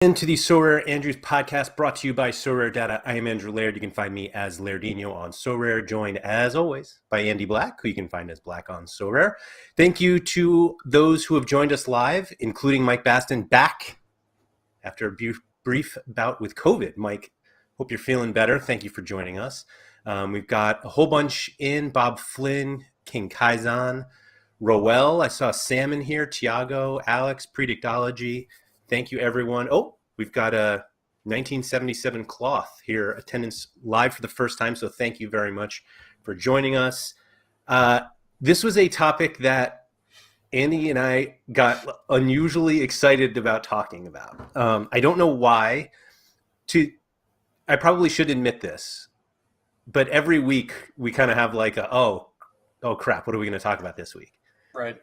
Into the SorareAndrews podcast brought to you by Sorare Data. I am Andrew Laird. You can find me as Lairdinho on Sorare, joined as always by Andy Black, who you can find as Black on Sorare. Thank you to those who have joined us live, including Mike Baston, back after a brief bout with COVID. Mike, hope you're feeling better. Thank you for joining us. We've got a whole bunch in: Bob Flynn, King Kaizan, Roel. I saw Sam in here, Tiago, Alex, Predictology. Thank you, everyone. Oh, we've got a 1977 Cloth here, attendance live for the first time, so thank you very much for joining us. This was a topic that Andy and I got unusually excited about talking about. I don't know why. I probably should admit this, but every week we kind of have like oh crap, what are we going to talk about this week? Right.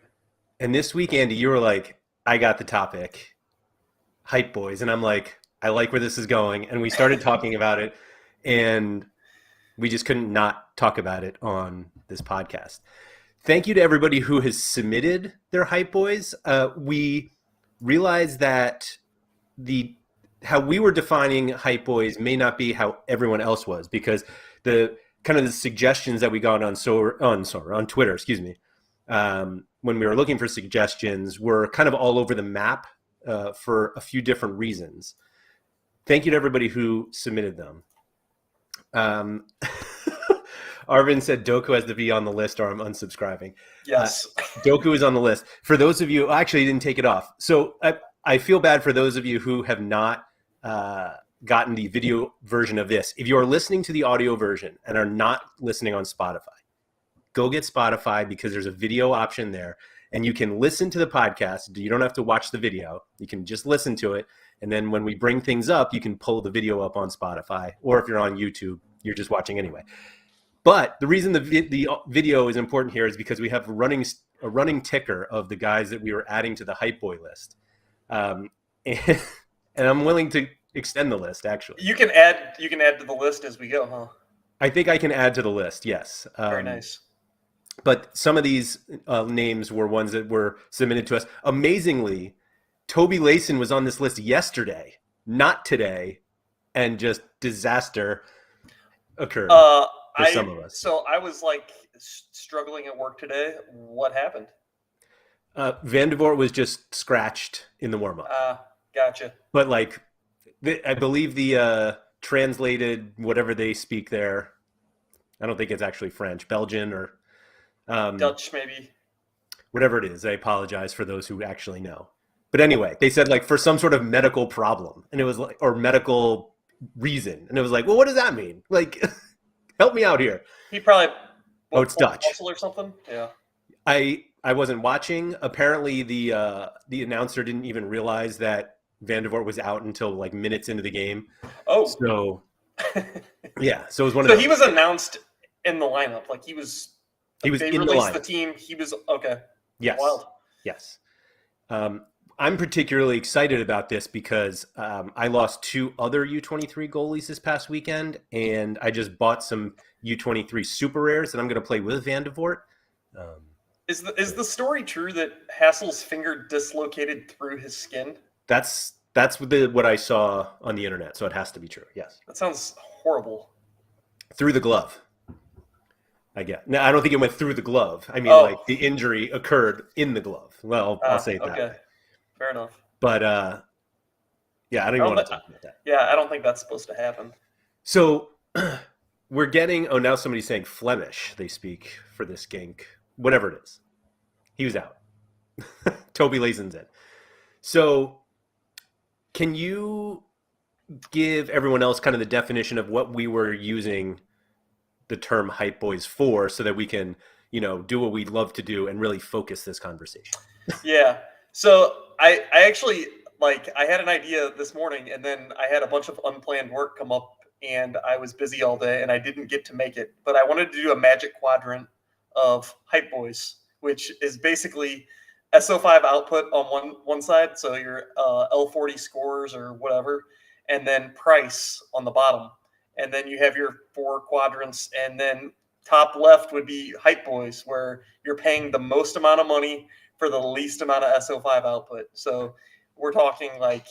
And this week, Andy, you were like, I got the topic. Hype Boys, and I'm like, I like where this is going, and we started talking about it, and we just couldn't not talk about it on this podcast. Thank you to everybody who has submitted their Hype Boys. We realized that how we were defining Hype Boys may not be how everyone else was, because the kind of the suggestions that we got on Twitter, when we were looking for suggestions, were kind of all over the map. For a few different reasons. Thank you to everybody who submitted them. Arvin said Doku has to be on the list or I'm unsubscribing. Yes. Doku is on the list. For those of you, actually he didn't take it off. So I feel bad for those of you who have not gotten the video version of this. If you are listening to the audio version and are not listening on Spotify, go get Spotify because there's a video option there. And you can listen to the podcast. You don't have to watch the video. You can just listen to it. And then when we bring things up, you can pull the video up on Spotify. Or if you're on YouTube, you're just watching anyway. But the reason the video is important here is because we have a running ticker of the guys that we were adding to the Hype Boy list. And I'm willing to extend the list, actually. You can add to the list as we go, huh? I think I can add to the list, yes. Very nice. But some of these names were ones that were submitted to us. Amazingly, Toby Layson was on this list yesterday, not today, and just disaster occurred for some of us. So I was like struggling at work today. What happened? Vandevort was just scratched in the warm-up. Gotcha. But like, I believe the translated whatever they speak there, I don't think it's actually French, Belgian or Dutch, maybe. Whatever it is, I apologize for those who actually know. But anyway, they said like for some sort of medical problem, and it was like, or medical reason, and it was like, well, what does that mean? Like, help me out here. He probably it's Dutch or something. Yeah. I wasn't watching. Apparently, the announcer didn't even realize that Vandevort was out until like minutes into the game. Oh, so yeah, so it was one of. So he was announced in the lineup, like he was. He was they in released the the team. He was okay. Yes. Wild. Yes. I'm particularly excited about this because I lost 2 other U23 goalies this past weekend, and I just bought some U23 super rares that I'm going to play with Vandevort. Is the story true that Hassel's finger dislocated through his skin? That's what I saw on the internet, so it has to be true. Yes. That sounds horrible. Through the glove. I get. Now, I don't think it went through the glove. I mean, like the injury occurred in the glove. Well, I'll say it that way. Fair enough. But yeah, I don't even want to talk about that. Yeah, I don't think that's supposed to happen. So we're getting. Now somebody's saying Flemish. They speak for this gink, whatever it is. He was out. Toby Layson's in. So can you give everyone else kind of the definition of what we were using the term Hype Boys for, so that we can, do what we'd love to do and really focus this conversation? Yeah. So I actually, I had an idea this morning, and then I had a bunch of unplanned work come up, and I was busy all day, and I didn't get to make it. But I wanted to do a magic quadrant of Hype Boys, which is basically SO5 output on one side, so your L40 scores or whatever, and then price on the bottom. And then you have your 4 quadrants, and then top left would be Hype Boys, where you're paying the most amount of money for the least amount of SO5 output. So we're talking like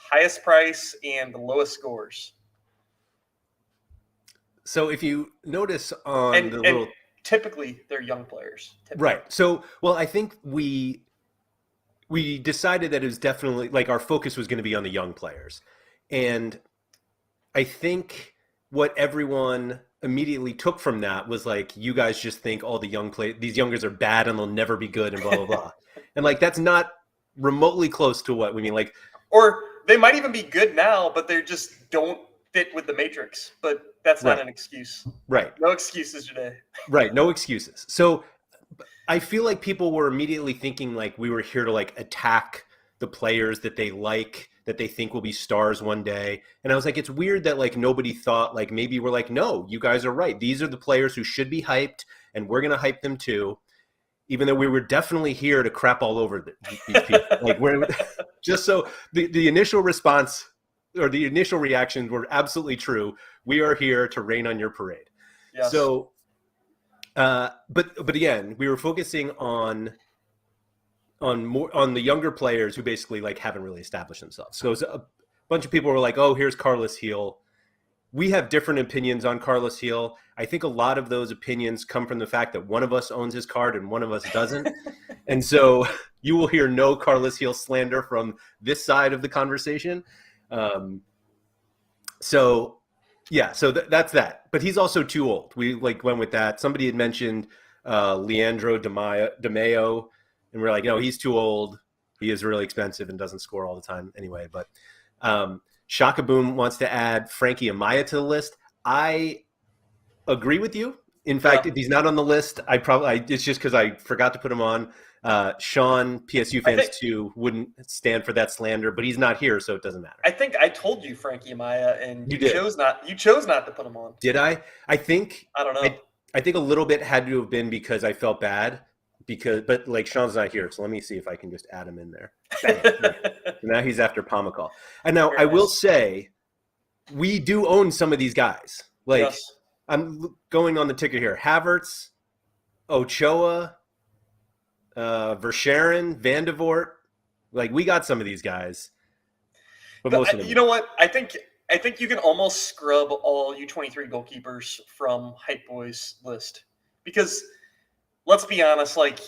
highest price and the lowest scores. So if you notice on And the little typically they're young players. Typically. right. So well, I think we decided that it was definitely like our focus was going to be on the young players, and I think what everyone immediately took from that was like, you guys just think all these youngers are bad and they'll never be good and blah blah blah, and like that's not remotely close to what we mean. Like, or they might even be good now, but they just don't fit with the matrix. But that's not an excuse. Right. No excuses today. Right. No excuses. So I feel like people were immediately thinking like we were here to like attack the players that they like, that they think will be stars one day. And I was like, it's weird that like nobody thought like maybe we're like, no, you guys are right. These are the players who should be hyped and we're going to hype them too. Even though we were definitely here to crap all over these people. Like we're just so the initial response or the initial reactions were absolutely true. We are here to rain on your parade. Yes. So, but again, we were focusing on the younger players who basically like haven't really established themselves. So a bunch of people were like, "Oh, here's Carlos Heel." We have different opinions on Carlos Heel. I think a lot of those opinions come from the fact that one of us owns his card and one of us doesn't. And so you will hear no Carlos Heel slander from this side of the conversation. So that's that. But he's also too old. We like went with that. Somebody had mentioned Leandro DeMeo, and we're like, no, he's too old. He is really expensive and doesn't score all the time anyway. But Shaka Boom wants to add Frankie Amaya to the list. I agree with you. In fact, if he's not on the list, it's just because I forgot to put him on. Sean, PSU fans too, wouldn't stand for that slander, but he's not here, so it doesn't matter. I think I told you Frankie Amaya, and you chose not to put him on. Did I? I don't know. I think a little bit had to have been because I felt bad. But like Sean's not here, so let me see if I can just add him in there. So now he's after Pomacall. And now I will say, we do own some of these guys. Like yes. I'm going on the ticket here: Havertz, Ochoa, Verscharen, Van de Voort. Like we got some of these guys, but most of them. You know what? I think you can almost scrub all U23 goalkeepers from Hype Boys list because. Let's be honest, like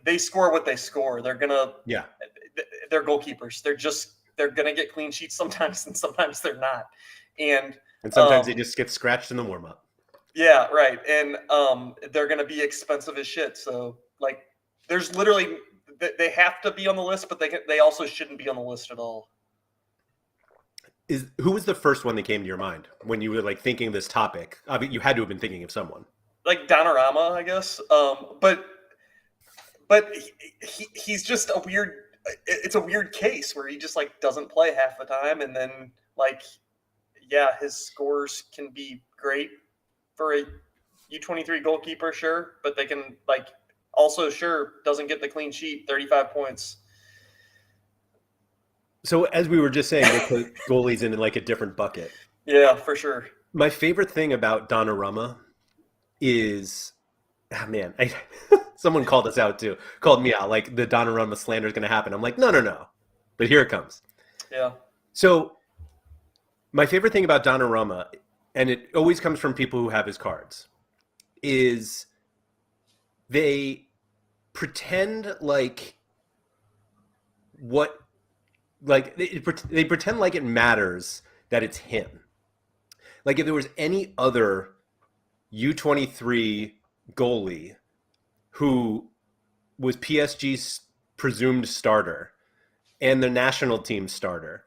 they score what they score. They're they're goalkeepers. They're gonna get clean sheets sometimes, and sometimes they're not. And sometimes they just get scratched in the warm up. Yeah, right. And they're gonna be expensive as shit. So like, there's literally they have to be on the list, but they also shouldn't be on the list at all. Who was the first one that came to your mind when you were like thinking of this topic? I mean, you had to have been thinking of someone. Like Donnarumma, I guess. But he's just a weird. It's a weird case where he just like doesn't play half the time, and then like, yeah, his scores can be great for a U23 goalkeeper, sure, but they can like also doesn't get the clean sheet, 35 points. So as we were just saying, we'll put goalies in like a different bucket. Yeah, for sure. My favorite thing about Donnarumma is, someone called us out too, called me out, like the Donnarumma slander is going to happen. I'm like, no, but here it comes. Yeah. So my favorite thing about Donnarumma, and it always comes from people who have his cards, is they pretend like they pretend like it matters that it's him. Like if there was any other U23 goalie who was PSG's presumed starter and the national team starter,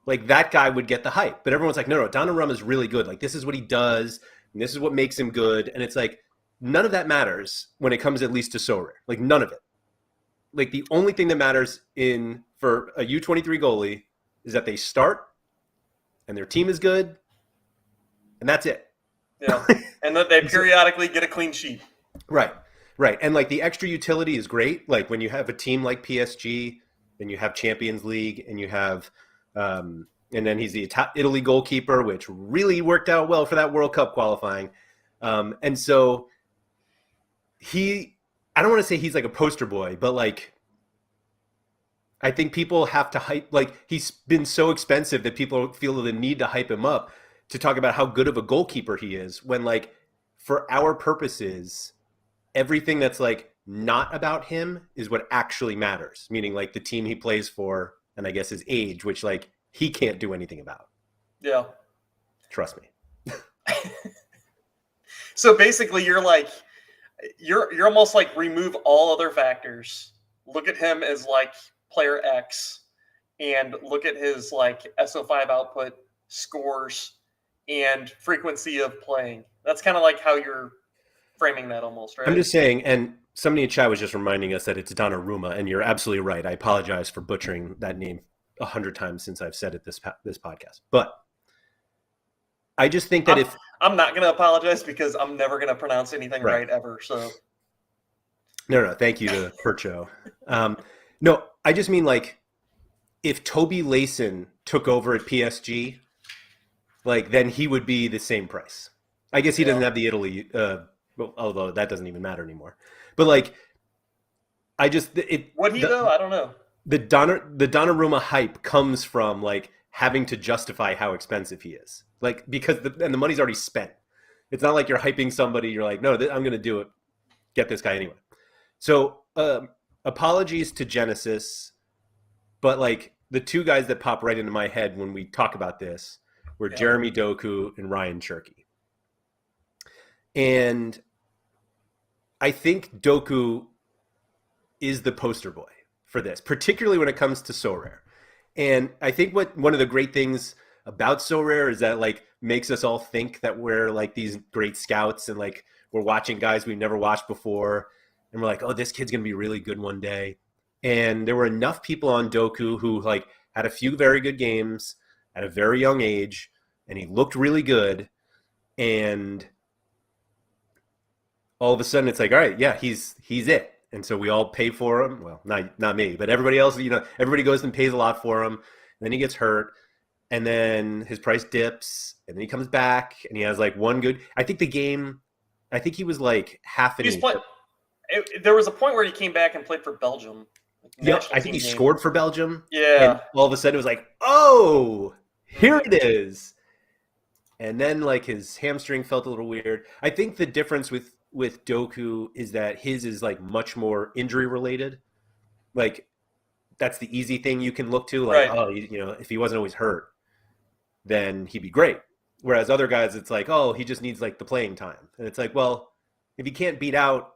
like that guy would get the hype. But everyone's like, no, Donnarumma is really good. Like this is what he does, and this is what makes him good. And it's like none of that matters when it comes at least to Sorare. Like none of it. Like the only thing that matters for a U23 goalie is that they start and their team is good, and that's it. Yeah, and that they periodically get a clean sheet. Right. And like the extra utility is great. Like when you have a team like PSG, then you have Champions League, and you have, and then he's the Italy goalkeeper, which really worked out well for that World Cup qualifying. And so I don't want to say he's like a poster boy, but like I think people have to hype, like he's been so expensive that people feel the need to hype him up to talk about how good of a goalkeeper he is when like for our purposes, everything that's like not about him is what actually matters, meaning like the team he plays for and I guess his age, which like he can't do anything about. Yeah. Trust me. So basically you're like you're almost like remove all other factors. Look at him as like player X and look at his like SO5 output, scores, and frequency of playing. That's kind of like how you're framing that almost, I'm right? just saying, and somebody in chat was just reminding us that it's Donnarumma, and you're absolutely right. I apologize for butchering that name 100 times since I've said it this podcast. But I just think that if I'm not going to apologize because I'm never going to pronounce anything right ever. So no, thank you to Percho. No, I just mean like if Toby Layson took over at PSG, like then he would be the same price. I guess he doesn't have the Italy, although that doesn't even matter anymore. But like, I just would he though? I don't know. The Donnarumma hype comes from like having to justify how expensive he is, like because the money's already spent. It's not like you're hyping somebody. You're like, no, I'm going to do it. Get this guy anyway. So apologies to Genesis, but like the two guys that pop right into my head when we talk about this were Jeremy Doku and Ryan Cherky. And I think Doku is the poster boy for this, particularly when it comes to Sorare. And I think one of the great things about Sorare is that like makes us all think that we're like these great scouts and like we're watching guys we've never watched before. And we're like, oh, this kid's going to be really good one day. And there were enough people on Doku who like had a few very good games at a very young age, and he looked really good. And all of a sudden it's like, all right, yeah, he's it. And so we all pay for him. Well, not me, but everybody else, everybody goes and pays a lot for him. And then he gets hurt. And then his price dips. And then he comes back and he has like one good. I think he was like half an inch. There was a point where he came back and played for Belgium. Yeah, I think he scored for Belgium. Yeah. And all of a sudden it was like, oh, here it is. And then like his hamstring felt a little weird. I think the difference with Doku is that his is like much more injury related. Like that's the easy thing you can look to. Like, oh, if he wasn't always hurt, then he'd be great. Whereas other guys, it's like, oh, he just needs like the playing time. And it's like, well, if he can't beat out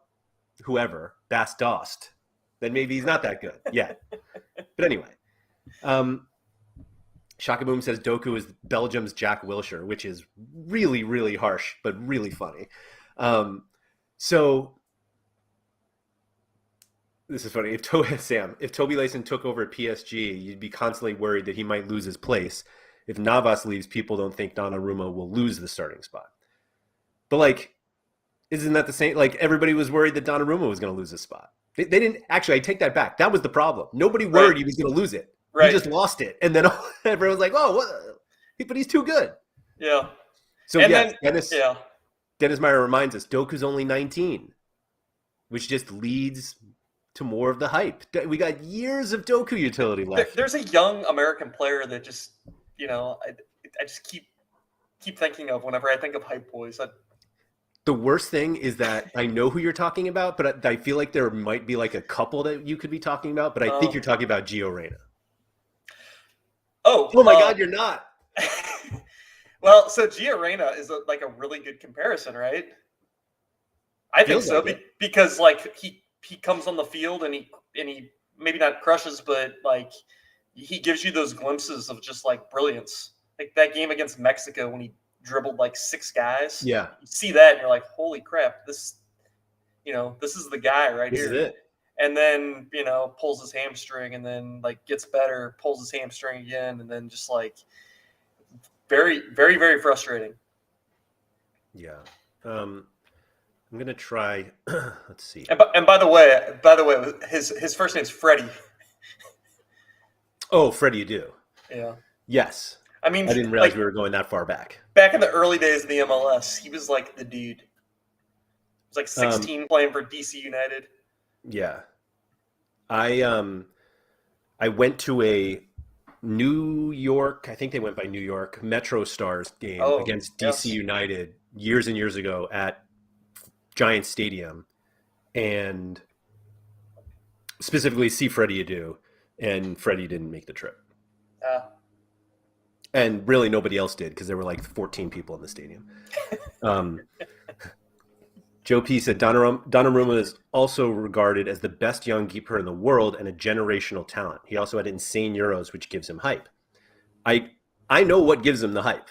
whoever, Bas Dost, then maybe he's not that good yet. But anyway, Shakaboom says Doku is Belgium's Jack Wilshere, which is really, really harsh, but really funny. So this is funny. If Toby Layson took over at PSG, you'd be constantly worried that he might lose his place. If Navas leaves, people don't think Donnarumma will lose the starting spot. But like, isn't that the same? Like everybody was worried that Donnarumma was going to lose his spot. They didn't actually. I take that back. That was the problem. Nobody worried he was going to lose it. Right. He just lost it, and then everyone was like, "Oh, what? But he's too good." Yeah. So and Dennis Meyer reminds us Doku's only 19, which just leads to more of the hype. We got years of Doku utility left. There's a young American player that just, I just keep thinking of whenever I think of hype boys. The worst thing is that I know who you're talking about, but I feel like there might be like a couple that you could be talking about, but I think you're talking about Gio Reyna. Oh my God, you're not. Well, so Gio Reyna is a really good comparison, right? I think so, because like he comes on the field and he maybe not crushes, but like he gives you those glimpses of just like brilliance. Like that game against Mexico when he dribbled like 6 guys. Yeah. You see that and you're like, holy crap, this is the guy right here. This is it. And then, pulls his hamstring and then like gets better, pulls his hamstring again, and then just like very, very, very frustrating. Yeah. I'm gonna try. Let's see. And by the way, his first name's Freddie. Oh, Freddie Adu. Yeah. Yes. I mean, I didn't realize we were going that far back. Back in the early days of the MLS, he was like the dude. He was like 16 playing for DC United. Yeah. I I went to a New York, I think they went by New York, Metro Stars game Oh, against DC yes. United years and years ago at Giant Stadium, and specifically see Freddie Adu, and Freddie didn't make the trip. Uh, And really nobody else did because there were like 14 people in the stadium. Um, Joe P said Donnarumma is also regarded as the best young keeper in the world and a generational talent. He also had insane Euros, which gives him hype. I know what gives him the hype.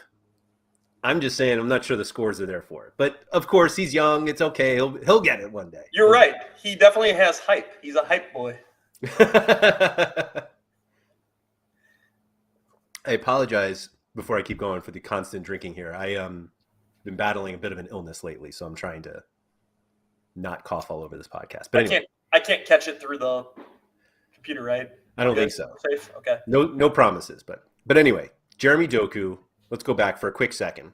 I'm just saying I'm not sure the scores are there for it. But of course, he's young. It's okay. He'll get it one day. you're right. He definitely has hype. He's a hype boy. I apologize before I keep going for the constant drinking here. I been battling a bit of an illness lately, so I'm trying to not cough all over this podcast. But anyway, I can't catch it through the computer, right? I don't think so. Safe. Okay. No promises. But anyway, Jeremy Doku. Let's go back for a quick second.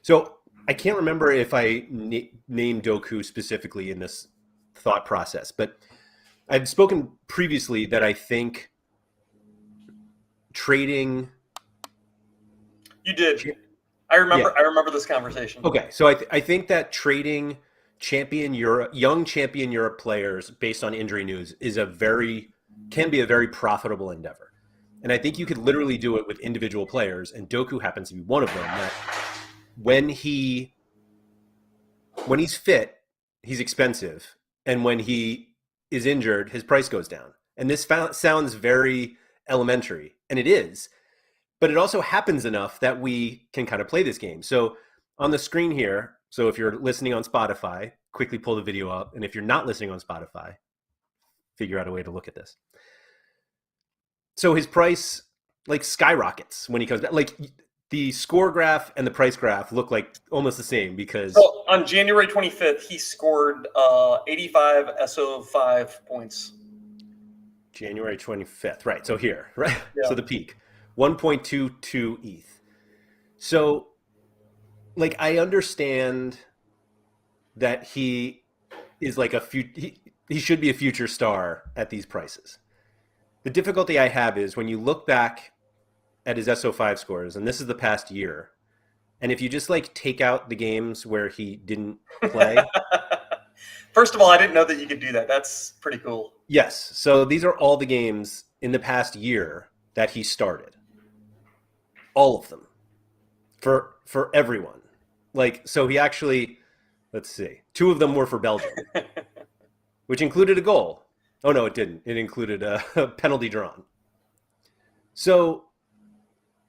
So I can't remember if I named Doku specifically in this thought process, but I've spoken previously that I think trading. You did. I remember. Yeah. I remember this conversation. Okay, so I think that trading young champion Europe players based on injury news can be a very profitable endeavor. And I think you could literally do it with individual players, and Doku happens to be one of them. That when he's fit, he's expensive, and when he is injured, his price goes down. And this sounds very elementary, and it is, but it also happens enough that we can kind of play this game. So on the screen here, so if you're listening on Spotify, quickly pull the video up, and if you're not listening on Spotify, figure out a way to look at this. So his price like skyrockets when he comes back. Like the score graph and the price graph look like almost the same because on January 25th, he scored 85 SO5 points. January 25th, right? So here, right? Yeah. So the peak, 1.22 ETH. So, like, I understand that he is like he should be a future star at these prices. The difficulty I have is when you look back at his SO5 scores, and this is the past year, and if you just like take out the games where he didn't play. First of all, I didn't know that you could do that. That's pretty cool. Yes. So these are all the games in the past year that he started. All of them. For everyone. Like, so he actually, let's see, 2 of them were for Belgium, which included a goal. Oh, no, it didn't. It included a penalty drawn. So,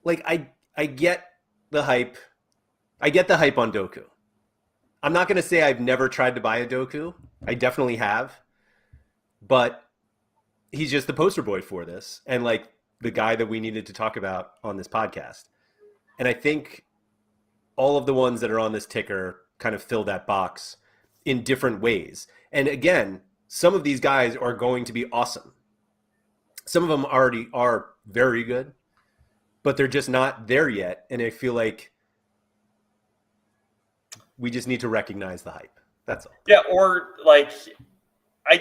like, I get the hype. I get the hype on Doku. I'm not going to say I've never tried to buy a Doku. I definitely have. But he's just the poster boy for this. And, like, the guy that we needed to talk about on this podcast. And I think all of the ones that are on this ticker kind of fill that box in different ways. And again, some of these guys are going to be awesome. Some of them already are very good, but they're just not there yet. And I feel like we just need to recognize the hype. That's all. Yeah, or like I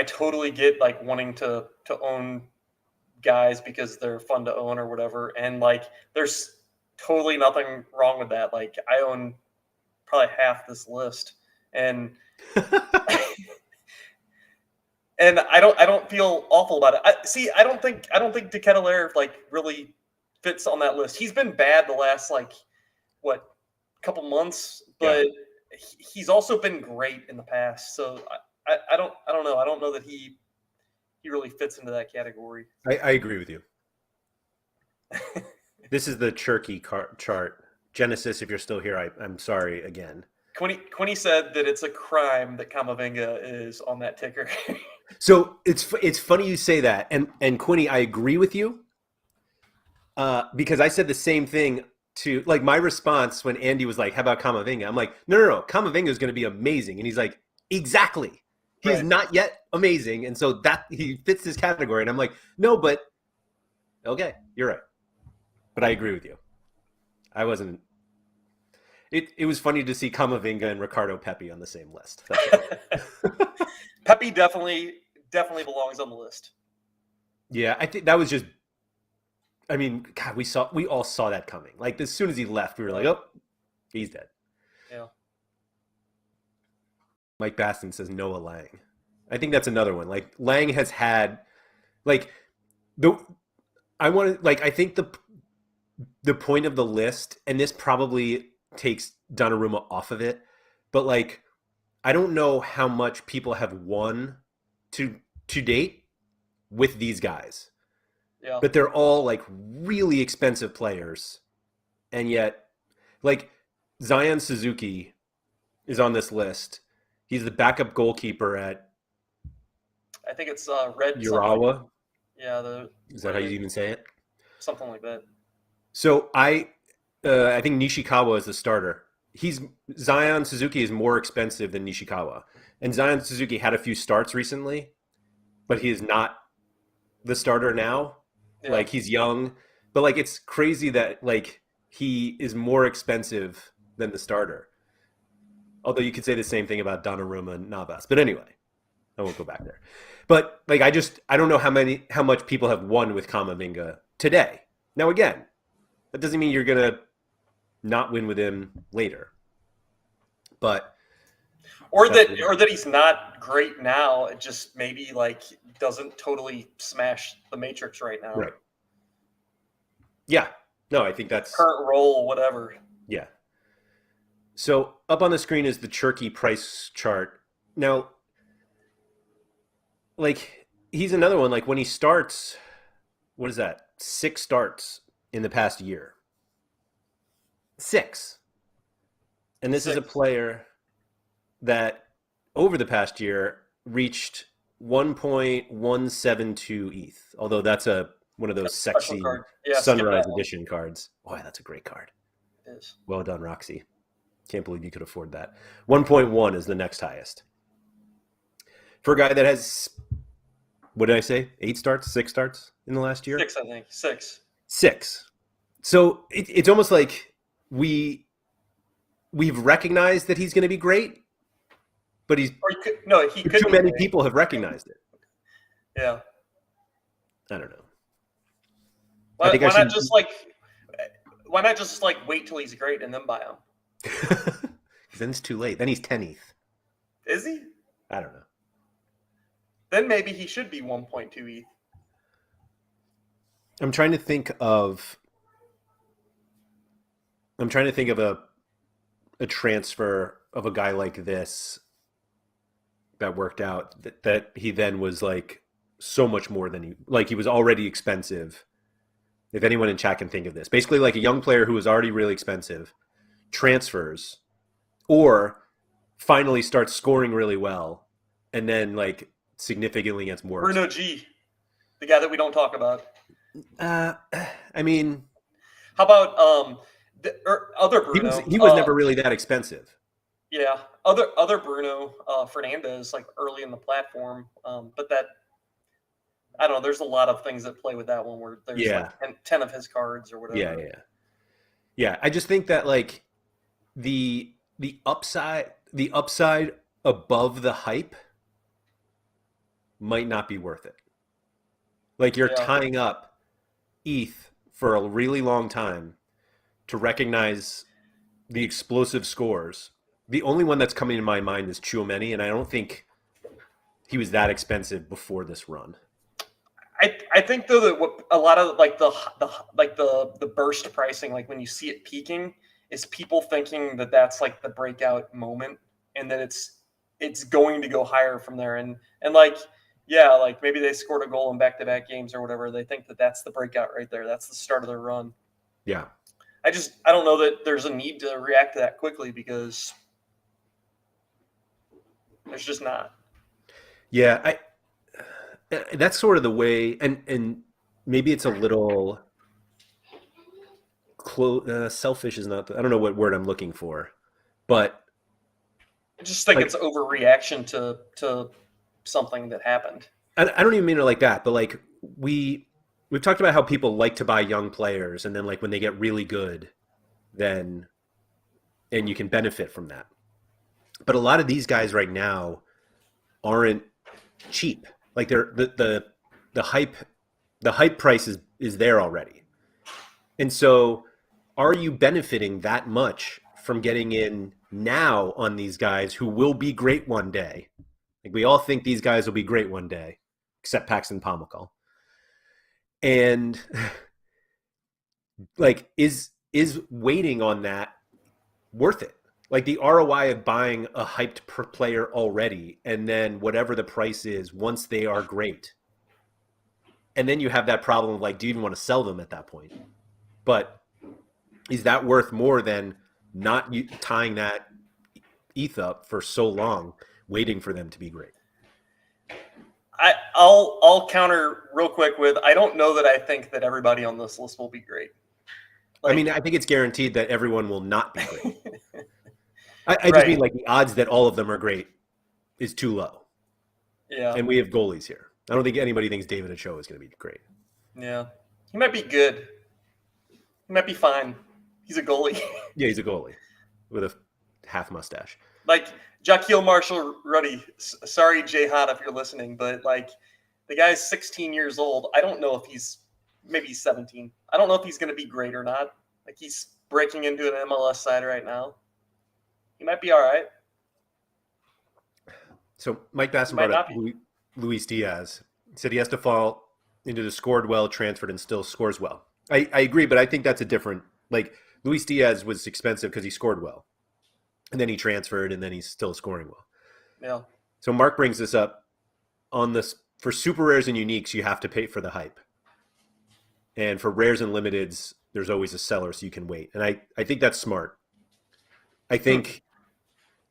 totally get like wanting to own guys because they're fun to own or whatever. And like there's totally nothing wrong with that. Like I own probably half this list. And and I don't feel awful about it. I don't think De Ketelaere like really fits on that list. He's been bad the last like couple months, but he's also been great in the past. So I don't know. I don't know that he really fits into that category. I agree with you. This is the Cherky chart. Genesis, if you're still here, I'm sorry again. Quinny said that it's a crime that Camavinga is on that ticker. So it's funny you say that, and Quinny, I agree with you, because I said the same thing to like my response when Andy was like, "How about Camavinga?" I'm like, "No, Camavinga is going to be amazing," and he's like, "Exactly, he's Right. not yet amazing," and so that he fits this category, and I'm like, "No, but okay, you're right," but I agree with you. I wasn't. It was funny to see Camavinga and Ricardo Pepi on the same list. Pepe definitely belongs on the list. Yeah, I think that was just. I mean, God, we all saw that coming. Like as soon as he left, we were like, Yeah. oh, he's dead. Yeah. Mike Baston says Noah Lang. I think that's another one. Like Lang has had like the I want to like I think the point of the list, and this probably takes Donnarumma off of it, but like I don't know how much people have won to date with these guys, Yeah. but they're all like really expensive players, and yet like Zion Suzuki is on this list. He's the backup goalkeeper at I think it's red something. Urawa. Yeah, the Is what that are how you they? even say it? Something like that. So I think Nishikawa is the starter. He's Zion Suzuki is more expensive than Nishikawa, and Zion Suzuki had a few starts recently, but he is not the starter now. Yeah. Like he's young, but like it's crazy that like he is more expensive than the starter. Although you could say the same thing about Donnarumma and Navas. But anyway, I won't go back there. But like I don't know how much people have won with Kamavinga today. Now again, that doesn't mean you're gonna not win with him later. But Or that's that he's not great now. It just maybe like doesn't totally smash the matrix right now. right. Yeah. No, I think that's Current role, whatever. yeah. So up on the screen is the Cherky price chart. Now, like he's another one. Like when he starts, what is that? 6 starts in the past year. 6. And this is a 6. player that over the past year reached 1.172 ETH. Although that's one of those Special sexy card. Yeah, skip Sunrise that one. edition cards. Boy, that's a great card. It is. Well done, Roxy. Can't believe you could afford that. 1.1 is the next highest. For a guy that has, what did I say? 8 starts, 6 starts in the last year? 6, I think. 6. 6. So it's almost like we've recognized that he's going to be great, but Or he could too be many great. people have recognized it. Yeah. I don't know. Why, I think why I should. not just like wait till he's great and then buy him? Then it's too late. Then he's 10 ETH. Is he? I don't know. Then maybe he should be 1.2 ETH. I'm trying to think of a transfer of a guy like this that worked out that he then was like so much more than he was already expensive. If anyone in chat can think of this, basically like a young player who was already really expensive transfers or finally starts scoring really well and then like significantly gets more Bruno G, the guy that we don't talk about. I mean, how about other Bruno? He was never really that expensive. Yeah, other Bruno Fernandez, like early in the platform, but that I don't know. There's a lot of things that play with that one where there's like 10 of his cards or whatever. Yeah. I just think that like the upside above the hype might not be worth it. Like you're tying up ETH for a really long time to recognize the explosive scores. The only one that's coming to my mind is Tchouaméni, and I don't think he was that expensive before this run. I think though that what a lot of like the burst pricing, like when you see it peaking, is people thinking that that's like the breakout moment, and then it's going to go higher from there, and like like maybe they scored a goal in back-to-back games or whatever. They think that that's the breakout right there. That's the start of their run. Yeah. I don't know that there's a need to react to that quickly because there's just not. Yeah, that's sort of the way, and maybe it's a little selfish is not. I don't know what word I'm looking for, but I just think it's overreaction to something that happened. I don't even mean it like that, but like we've talked about how people like to buy young players, and then like when they get really good, and you can benefit from that. But a lot of these guys right now aren't cheap. Like they're the hype The hype price is there already. And so are you benefiting that much from getting in now on these guys who will be great one day? Like we all think these guys will be great one day, except Paxton Pomykal. And like is waiting on that worth it? Like the ROI of buying a hyped per player already, and then whatever the price is once they are great. And then you have that problem of like, do you even want to sell them at that point? But is that worth more than not tying that ETH up for so long, waiting for them to be great? I'll counter real quick with I don't know that I think that everybody on this list will be great. Like, I mean, I think it's guaranteed that everyone will not be great. I right. just mean like the odds that all of them are great is too low. Yeah. And we have goalies here. I don't think anybody thinks David Ochoa is going to be great. Yeah. He might be good. He might be fine. He's a goalie. Yeah, he's a goalie with a half mustache. Like Jaquil Marshall-Ruddy. Sorry, Jay Hott, if you're listening, but like the guy's 16 years old. I don't know if maybe 17. I don't know if he's going to be great or not. Like he's breaking into an MLS side right now. He might be all right. So Mike Basson brought up Luis Diaz. He said he has to fall into the scored well, transferred, and still scores well. I agree, but I think that's a different, like Luis Diaz was expensive because he scored well. And then he transferred, and then he's still scoring well. Yeah. So Mark brings this up on this. For super rares and uniques, you have to pay for the hype. And for rares and limiteds, there's always a seller, so you can wait. And I think that's smart. I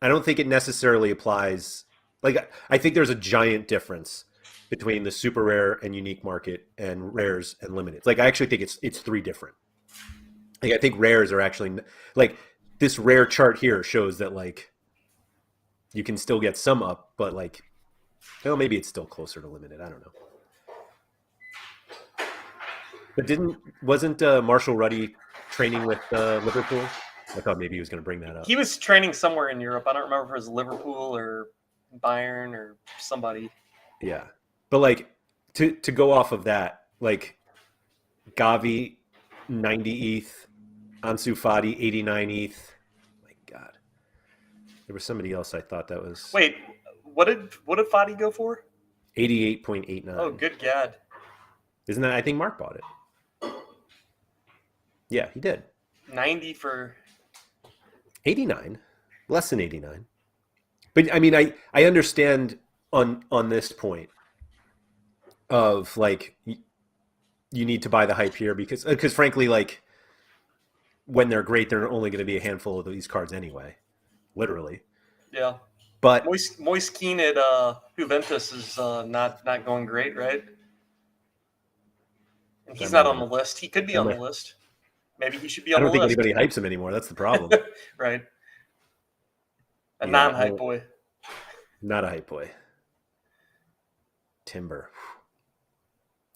don't think it necessarily applies. Like, I think there's a giant difference between the super rare and unique market and rares and limiteds. Like, I actually think it's three different. Like, I think rares are actually like this rare chart here shows that like you can still get some up, but like, well, maybe it's still closer to limited. I don't know. But wasn't Marshall Ruddy training with Liverpool? I thought maybe he was going to bring that up. He was training somewhere in Europe. I don't remember if it was Liverpool or Bayern or somebody. Yeah. But like to go off of that, like Gavi 90 ETH, Ansu Fati 89 ETH. My God. There was somebody else I thought that was. Wait, what did Fati go for? 88.89. Oh, good God. Isn't that, I think Mark bought it. Yeah, he did. 90 for 89. Less than 89. But I mean, I understand on this point of like you need to buy the hype here because frankly, like when they're great, there are only going to be a handful of these cards anyway, literally. Yeah. But Moise Keane at Juventus is not going great, right? And he's not on the list. He could be on the list. Maybe he should be on the list. I don't think anybody hypes him anymore. That's the problem. Right. A non-hype boy. Not a hype boy. Timber.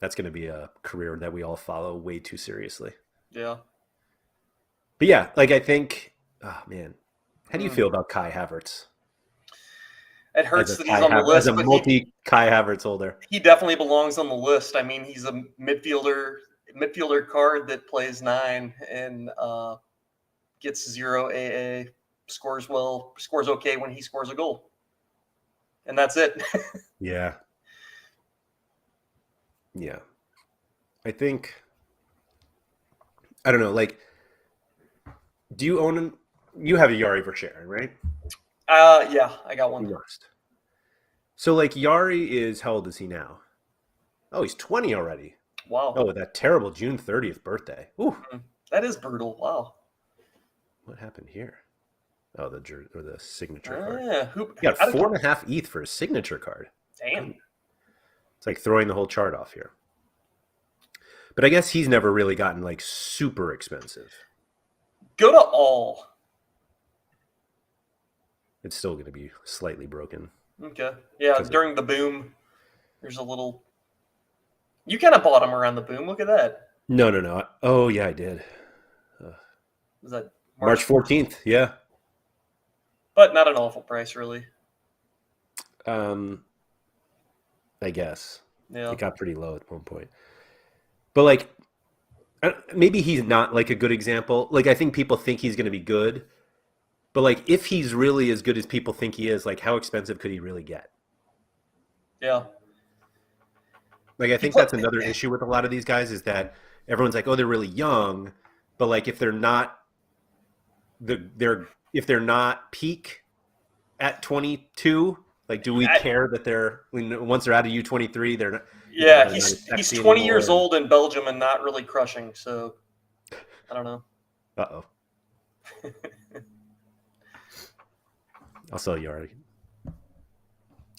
That's going to be a career that we all follow way too seriously. Yeah. But yeah, like I think, oh man, how do you feel about Kai Havertz? It hurts that he's on the list. As a multi-Kai Havertz holder. He definitely belongs on the list. I mean, he's a midfielder card that plays 9 and gets 0 AA, scores well, scores okay when he scores a goal. And that's it. Yeah. Yeah. I think, I don't know, like, do you own, you have a Yari Verscharen, right? Yeah, I got one. You must. So, like, Yari is, how old is he now? Oh, he's 20 already. Wow. Oh, that terrible June 30th birthday. Ooh. That is brutal. Wow. What happened here? Oh, the signature card. Yeah. He got 4.5 ETH for his signature card. Damn. It's like throwing the whole chart off here. But I guess he's never really gotten like super expensive. Go to all. It's still going to be slightly broken. Okay. Yeah, during the boom, there's a little... You kind of bought him around the boom. Look at that. No. Oh, yeah, I did. Was that March 14th? Yeah. But not an awful price, really. I guess. Yeah. It got pretty low at one point. But like, maybe he's not like a good example. Like, I think people think he's going to be good, but like, if he's really as good as people think he is, like, how expensive could he really get? Yeah. Like, I He think play, that's another issue with a lot of these guys is that everyone's like, oh, they're really young, but like, if they're not they're if they're not peak at 22, like, do we I, care that they're once they're out of U23, they're not, yeah, they're not as he's sexy 20 anymore? years old in Belgium and not really crushing. So I don't know. Uh oh, I'll sell Yari.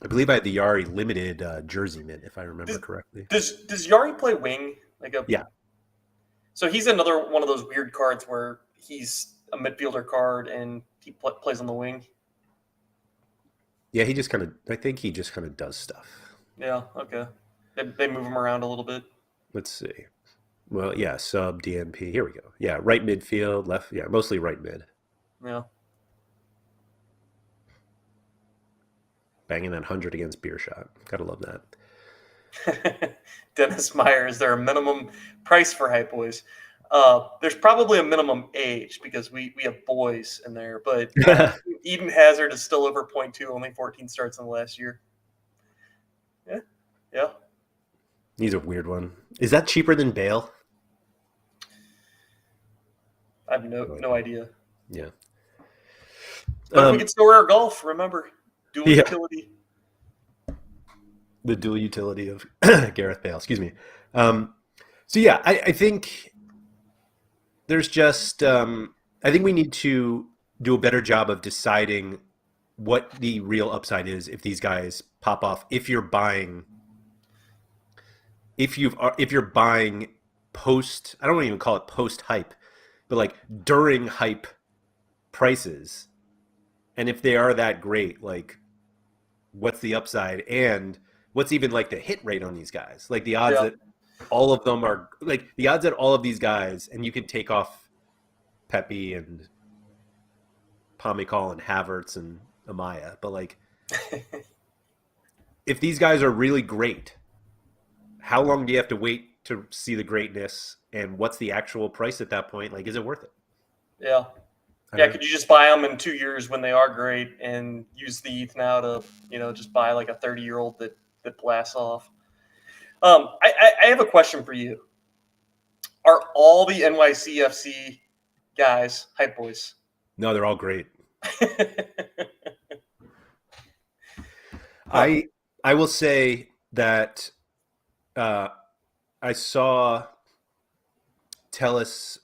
I believe I had the Yari limited jersey mint, if I remember Does, correctly. does Yari play wing? Like a Yeah, So he's another one of those weird cards where he's a midfielder card and he plays on the wing. yeah. He just kind of, I think he just kind of does stuff. Yeah, okay. They move him around a little bit. Let's see. Well, yeah, sub DMP. Here we go. Yeah, right midfield, left. Yeah, mostly right mid. Yeah. Banging that 100 against beer shot. Gotta love that. Dennis Meyer, is there a minimum price for Hype Boys? There's probably a minimum age because we have boys in there, but Eden Hazard is still over 0.2, only 14 starts in the last year. Yeah, yeah. He's a weird one. Is that cheaper than Bale? I have no idea. Yeah. But we could Sorare golf. Remember, dual Yeah. utility. The dual utility of Gareth Bale. Excuse me. So yeah, I think there's just I think we need to do a better job of deciding what the real upside is if these guys pop off. If you're buying, if you're buying post, I don't even call it post hype, but like during hype prices, and if they are that great, like what's the upside and what's even like the hit rate on these guys? Like the odds that all of them are like the odds that all of these guys, and you can take off Pepe and Pamikal and Havertz and Amaya, but like if these guys are really great, how long do you have to wait to see the greatness, and what's the actual price at that point? Like, is it worth it? Yeah. Yeah, could you just buy them in 2 years when they are great and use the ETH now to, just buy like a 30-year-old that blasts off? I have a question for you. Are all the NYCFC guys Hype Boys? No, they're all great. I will say that I saw Tellus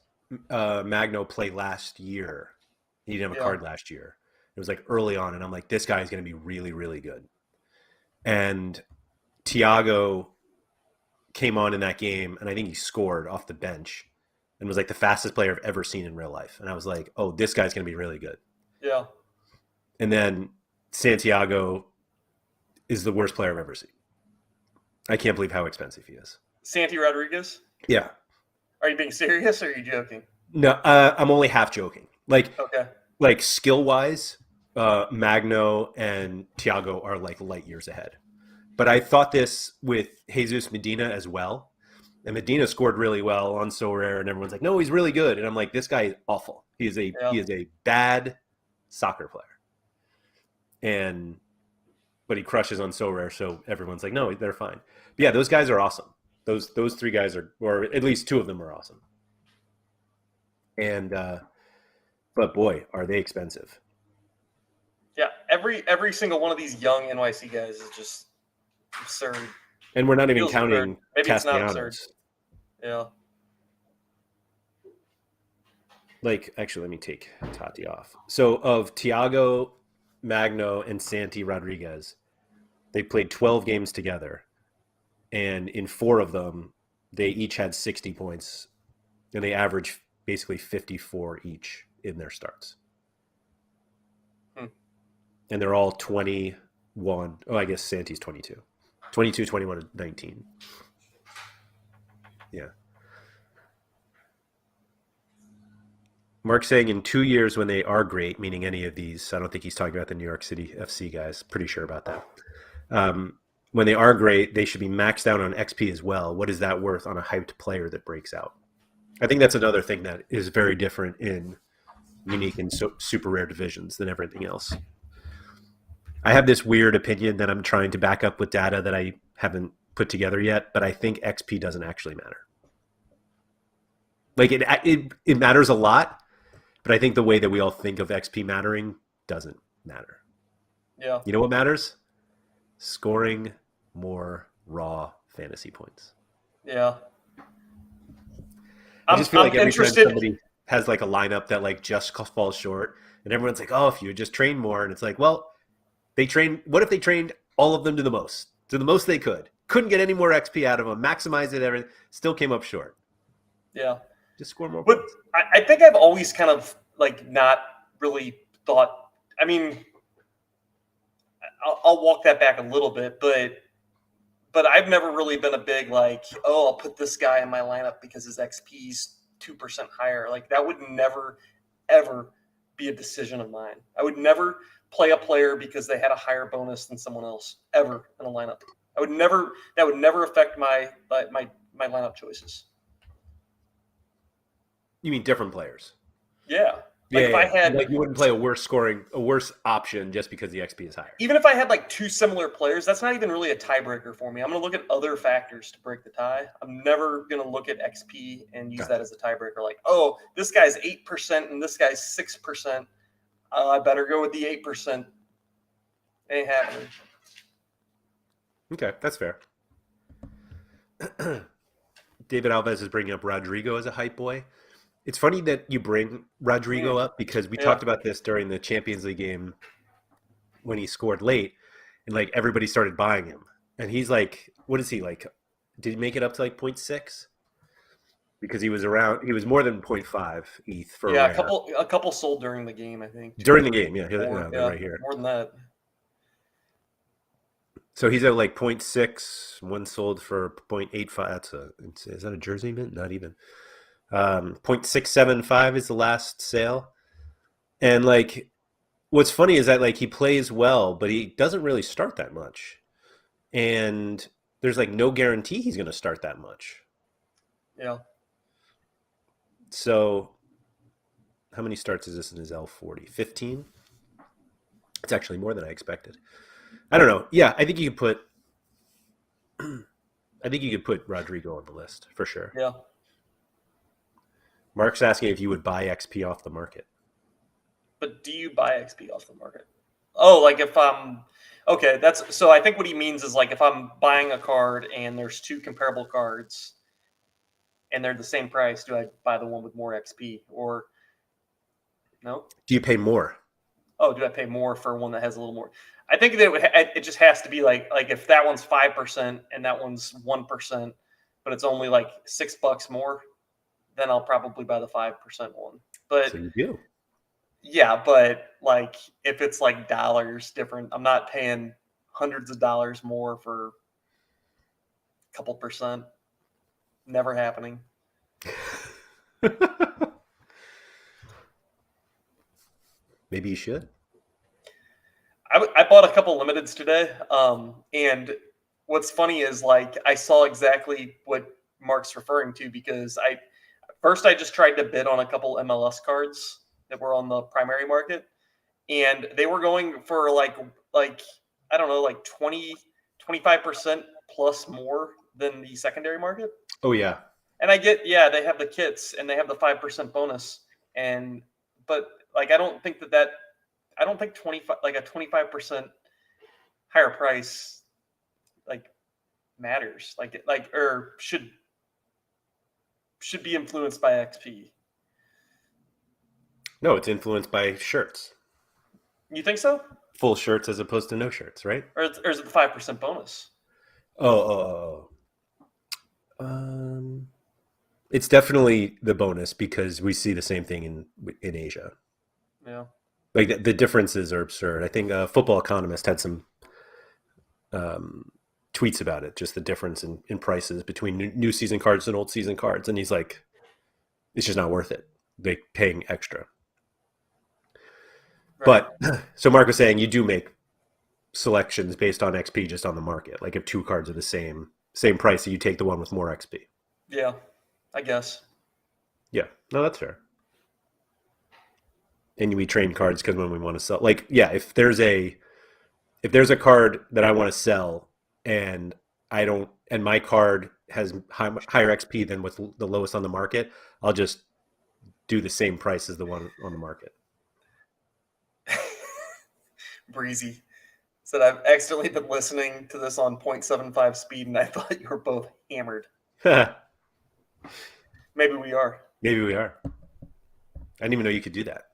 Magno play last year. He didn't have a card last year. It was like early on, and I'm like, this guy is going to be really, really good. And Thiago came on in that game, and I think he scored off the bench and was like the fastest player I've ever seen in real life. And I was like, oh, this guy's going to be really good. Yeah. And then Santiago is the worst player I've ever seen. I can't believe how expensive he is. Santi Rodriguez? Yeah. Are you being serious or are you joking? No, I'm only half joking. Okay. Like skill-wise, Magno and Thiago are like light years ahead. But I thought this with Jesus Medina as well. And Medina scored really well on Sorare, and everyone's like, no, he's really good. And I'm like, this guy is awful. He is a bad soccer player. But he crushes on Sorare, so everyone's like, no, they're fine. But yeah, those guys are awesome. Those three guys are, or at least two of them are awesome. And but boy, are they expensive. Yeah, every single one of these young NYC guys is just absurd. And we're not even counting Castellanos. Yeah. Like, actually, let me take Tati off. So of Thiago, Magno, and Santi Rodriguez, they played 12 games together. And in 4 of them, they each had 60 points. And they averaged basically 54 each in their starts. And they're all 21. Oh, I guess Santi's 22. 22, 21, and 19. Yeah. Mark's saying in 2 years when they are great, meaning any of these, I don't think he's talking about the New York City FC guys. Pretty sure about that. when they are great, they should be maxed out on XP as well. What is that worth on a hyped player that breaks out? I think that's another thing that is very different in unique and super rare divisions than everything else. I have this weird opinion that I'm trying to back up with data that I haven't put together yet, but I think XP doesn't actually matter. Like it matters a lot, but I think the way that we all think of XP mattering doesn't matter. Yeah. You know what matters? Scoring more raw fantasy points. Yeah. I just feel like every time somebody has like a lineup that like just falls short, and everyone's like, "Oh, if you had just trained more," and it's like, well, they trained. What if they trained all of them to the most they could? Couldn't get any more XP out of them. Maximized it, everything. Still came up short. Yeah. Just score more but points. I think I've always kind of like not really thought. I mean, I'll walk that back a little bit, but I've never really been a big like, oh, I'll put this guy in my lineup because his XP's 2% higher. Like that would never, ever be a decision of mine. I would never play a player because they had a higher bonus than someone else ever in a lineup. That would never affect my lineup choices. You mean different players? Yeah. Like if I had, like you wouldn't play a worse option just because the XP is higher. Even if I had like two similar players, that's not even really a tiebreaker for me. I'm going to look at other factors to break the tie. I'm never going to look at XP and use that as a tiebreaker. Like, oh, this guy's 8% and this guy's 6%. I better go with the 8%. Ain't happening. Okay, that's fair. David Alves is bringing up Rodrigo as a hype boy. It's funny that you bring Rodrigo up because we talked about this during the Champions League game when he scored late and like everybody started buying him. And he's like, what is he like? Did he make it up to like 0.6? Because he was more than 0.5 ETH for a couple sold during the game, I think. During the game, they're right here. More than that. So he's at like 0.6, one sold for 0.85. Is that a jersey mint? Not even. 0.675 is the last sale. And like what's funny is that like he plays well, but he doesn't really start that much. And there's like no guarantee he's going to start that much. Yeah. So how many starts is this in his L40? 15? It's actually more than I expected. I don't know. Yeah, I think you could put Rodrigo on the list for sure. Yeah. Mark's asking if you would buy XP off the market. But do you buy XP off the market? Oh, like if I'm okay, so I think what he means is like if I'm buying a card and there's two comparable cards and they're the same price, do I buy the one with more XP or no? Do you pay more? Oh, do I pay more for one that has a little more? I think that it just has to be like if that one's 5% and that one's 1%, but it's only like $6 more, then I'll probably buy the 5% one. But so you do. Yeah, but like if it's like dollars different, I'm not paying hundreds of dollars more for a couple percent. Never happening. Maybe you should. I bought a couple limiteds today, and what's funny is like I saw exactly what Mark's referring to because I just tried to bid on a couple MLS cards that were on the primary market, and they were going for like I don't know, like 25% plus more than the secondary market. Oh yeah. And I get, they have the kits and they have the 5% bonus, but like I don't think 25 like a 25% higher price like matters or should be influenced by XP. No, it's influenced by shirts. You think so? Full shirts as opposed to no shirts, right? Or is it the 5% bonus? It's definitely the bonus because we see the same thing in Asia. Yeah. Like the differences are absurd. I think Football Economist had some tweets about it, just the difference in prices between new season cards and old season cards. And he's like, it's just not worth it. They're paying extra. Right. But so Mark was saying you do make selections based on XP just on the market. Like if two cards are the same price, you take the one with more XP. Yeah, I guess. Yeah, no, that's fair. And we train cards because when we want to sell, like, yeah, if there's a card that I want to sell and I don't, and my card has higher XP than what's the lowest on the market, I'll just do the same price as the one on the market. Breezy said, I've accidentally been listening to this on 0.75 speed, and I thought you were both hammered. Maybe we are. Maybe we are. I didn't even know you could do that.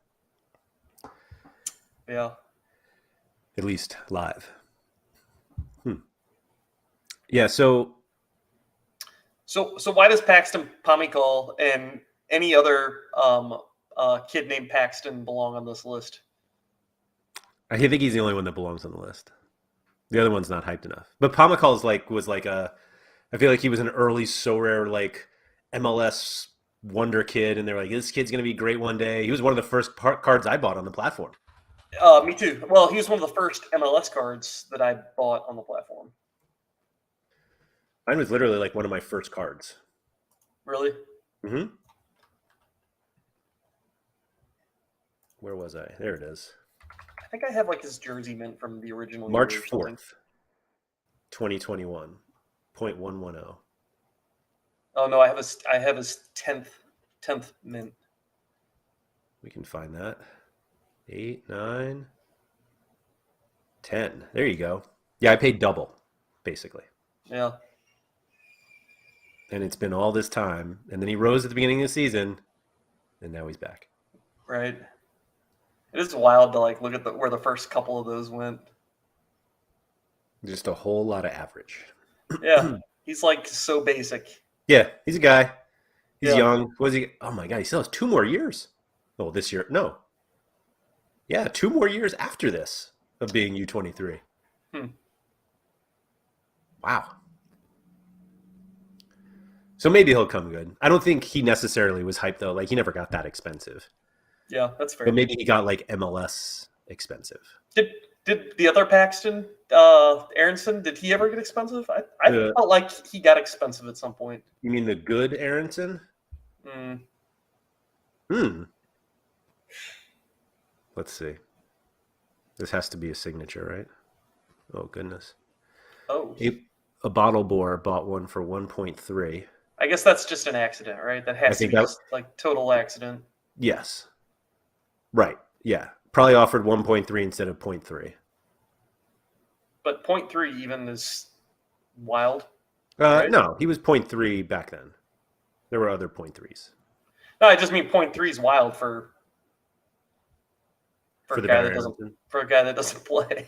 Yeah. At least live. Yeah, so why does Paxton Pomykal and any other kid named Paxton belong on this list? I think he's the only one that belongs on the list. The other one's not hyped enough. But Pomikal's was like a, I feel like he was an early Sorare like MLS wonder kid, and they're like, this kid's gonna be great one day. He was one of the first cards I bought on the platform. Me too. Well, he was one of the first MLS cards that I bought on the platform. Mine was literally like one of my first cards. Really? Mm-hmm. Where was I? There it is. I think I have like his jersey mint from the original March 4th, 2021, 0.110. Oh no, I have his 10th mint. We can find that. 8, 9, 10. There you go. Yeah, I paid double, basically. Yeah. And it's been all this time. And then he rose at the beginning of the season, and now he's back. Right. It is wild to like look at where the first couple of those went. Just a whole lot of average. Yeah. He's like so basic. Yeah, he's a guy. He's young. Was he? Oh my God, he still has 2 more years. Oh, this year. No. Yeah, 2 more years after this of being U23. Wow. So maybe he'll come good. I don't think he necessarily was hyped though. Like he never got that expensive. Yeah, that's fair. But maybe he got like MLS expensive. Did the other Paxton, Aronson, did he ever get expensive? I felt like he got expensive at some point. You mean the good Aronson? Let's see. This has to be a signature, right? Oh, goodness. Oh. A bottle bore bought one for 1.3. I guess that's just an accident, right? That has to be just like total accident. Yes. Right. Yeah. Probably offered 1.3 instead of 0.3. But 0.3 even is wild. Right? No, he was 0.3 back then. There were other 0.3s. No, I just mean 0.3 is wild for a guy that doesn't play.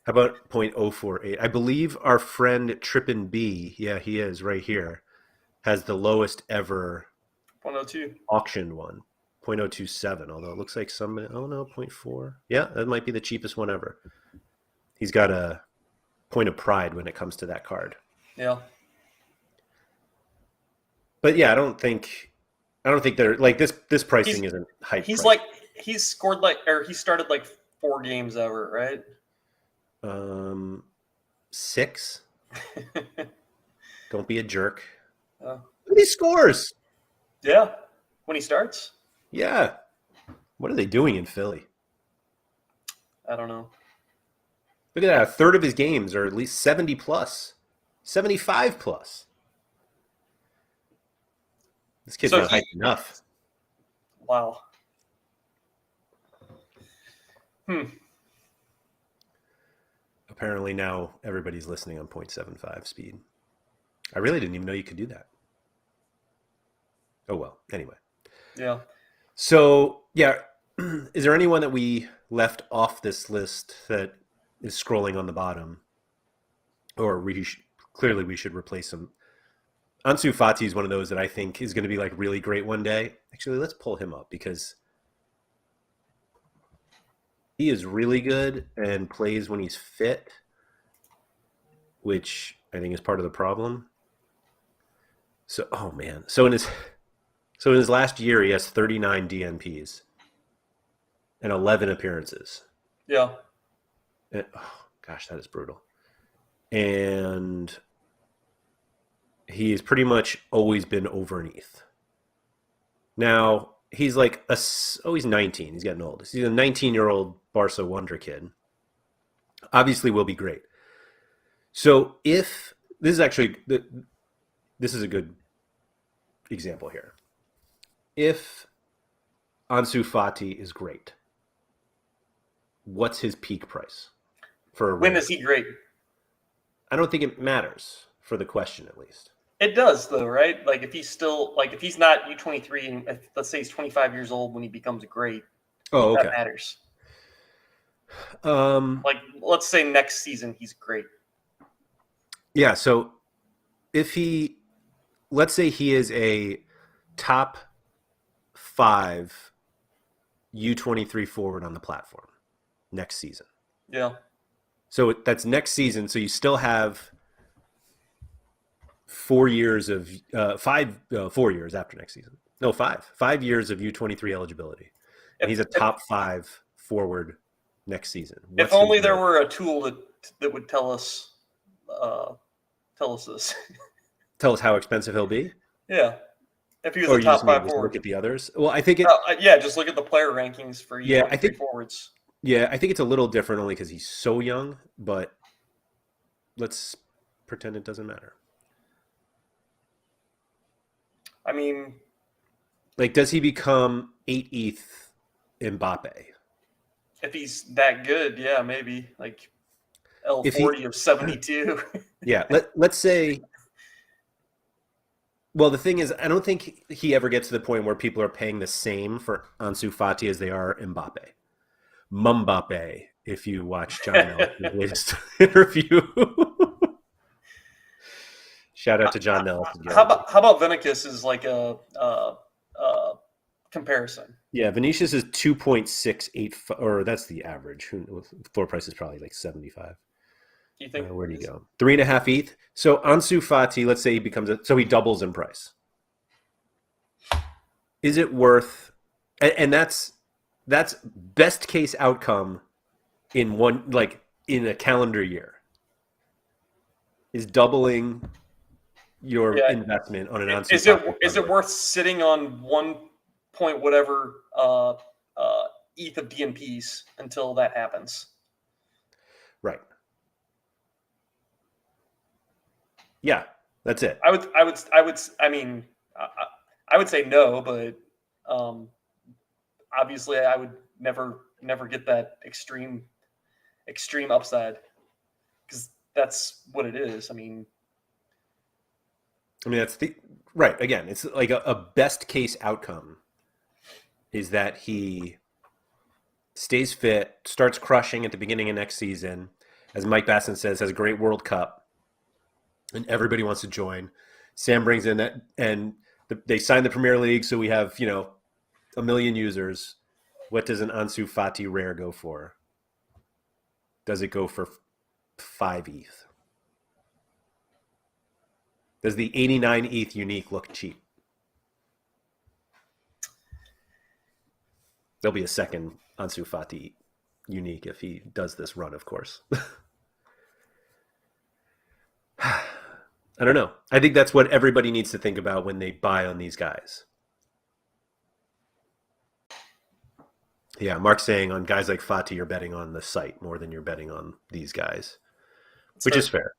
How about 0.048? I believe our friend Trippin B, yeah, he is right here, has the lowest ever 0.02 auctioned one. 0.027, although it looks like somebody, oh no, 0.4. Yeah, that might be the cheapest one ever. He's got a point of pride when it comes to that card. Yeah. But yeah, I don't think they're like this pricing isn't hype. He started like 4 games ever, right? 6. Don't be a jerk. But he scores. Yeah. When he starts? Yeah. What are they doing in Philly? I don't know. Look at that. A third of his games are at least 70 plus. 75 plus. This kid's not hyped enough. Wow. Apparently now everybody's listening on 0.75 speed. I really didn't even know you could do that. Oh, well. Anyway. Yeah. So, yeah. Is there anyone that we left off this list that is scrolling on the bottom? Or clearly we should replace him. Ansu Fati is one of those that I think is going to be like really great one day. Actually, let's pull him up because he is really good and plays when he's fit, which I think is part of the problem. So, oh man. So in his last year, he has 39 DNPs and 11 appearances. Yeah. Oh, gosh, that is brutal. And he's pretty much always been over an ETH. Now, he's like he's 19. He's getting old. He's a 19-year-old Barca wonder kid. Obviously will be great. So if this is actually this is a good example here. If Ansu Fati is great, what's his peak price for a When rare? is he great? I don't think it matters for the question, at least. It does, though, right? Like if he's still if he's not U23, and let's say he's 25 years old when he becomes great, Oh, okay. that matters. Um, Like let's say next season he's great. yeah. So if let's say he is a top 5 U23 forward on the platform next season. Yeah. So that's next season. So you still have 4 years of 4 years after next season. No, 5 years of U23 eligibility. And he's a top 5 forward next season. If only there were a tool that would tell us this. Tell us how expensive he'll be. Yeah. If he was Or a you top just need 5 to forward. look at the others. Well, I think just look at the player rankings for I think forwards. Yeah, I think it's a little different only because he's so young, but let's pretend it doesn't matter. I mean, like, does he become 8 ETH Mbappe? If he's that good, yeah, maybe like L40 of 72. Yeah, let's say. Well, the thing is, I don't think he ever gets to the point where people are paying the same for Ansu Fati as they are Mbappe. Mumbappe, if you watch John Nelson's latest interview. Shout out to John Nelson. How about Vinicius is like a comparison? Yeah, Vinicius is 2.68, or that's the average. Floor price is probably like 75. You think? Where do you go? 3.5 ETH. So Ansu Fati, let's say he becomes so he doubles in price. Is it worth? And that's best case outcome in in a calendar year. Is doubling your investment on an Ansu Fati. Is it worth sitting on 1 point whatever ETH of DNPs until that happens? Right. Yeah, that's it. I would say no, but obviously I would never get that extreme upside because that's what it is. I mean that's the right. Again, it's like a best case outcome is that he stays fit, starts crushing at the beginning of next season, as Mike Basson says, has a great World Cup, and everybody wants to join. Sam brings in that, and they signed the Premier League, so we have 1 million users. What does an Ansu Fati rare go for? Does it go for 5 ETH? Does the 89 ETH unique look cheap? There'll be a second Ansu Fati unique if he does this run, of course. I don't know. I think that's what everybody needs to think about when they buy on these guys. Yeah, Mark's saying on guys like Fati, you're betting on the site more than you're betting on these guys, which is fair.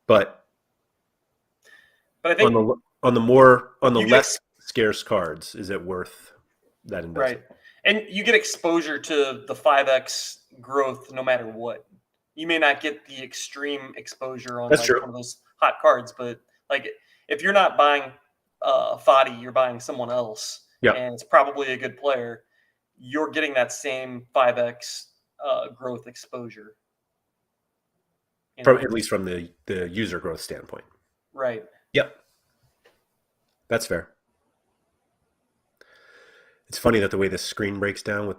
But I think on the less scarce cards, is it worth that investment? Right. And you get exposure to the 5x growth no matter what. You may not get the extreme exposure on one of those hot cards, but like if you're not buying Fati, you're buying someone else, and it's probably a good player. You're getting that same 5x growth exposure. At least from the user growth standpoint. Right. Yep. That's fair. It's funny that the way the screen breaks down with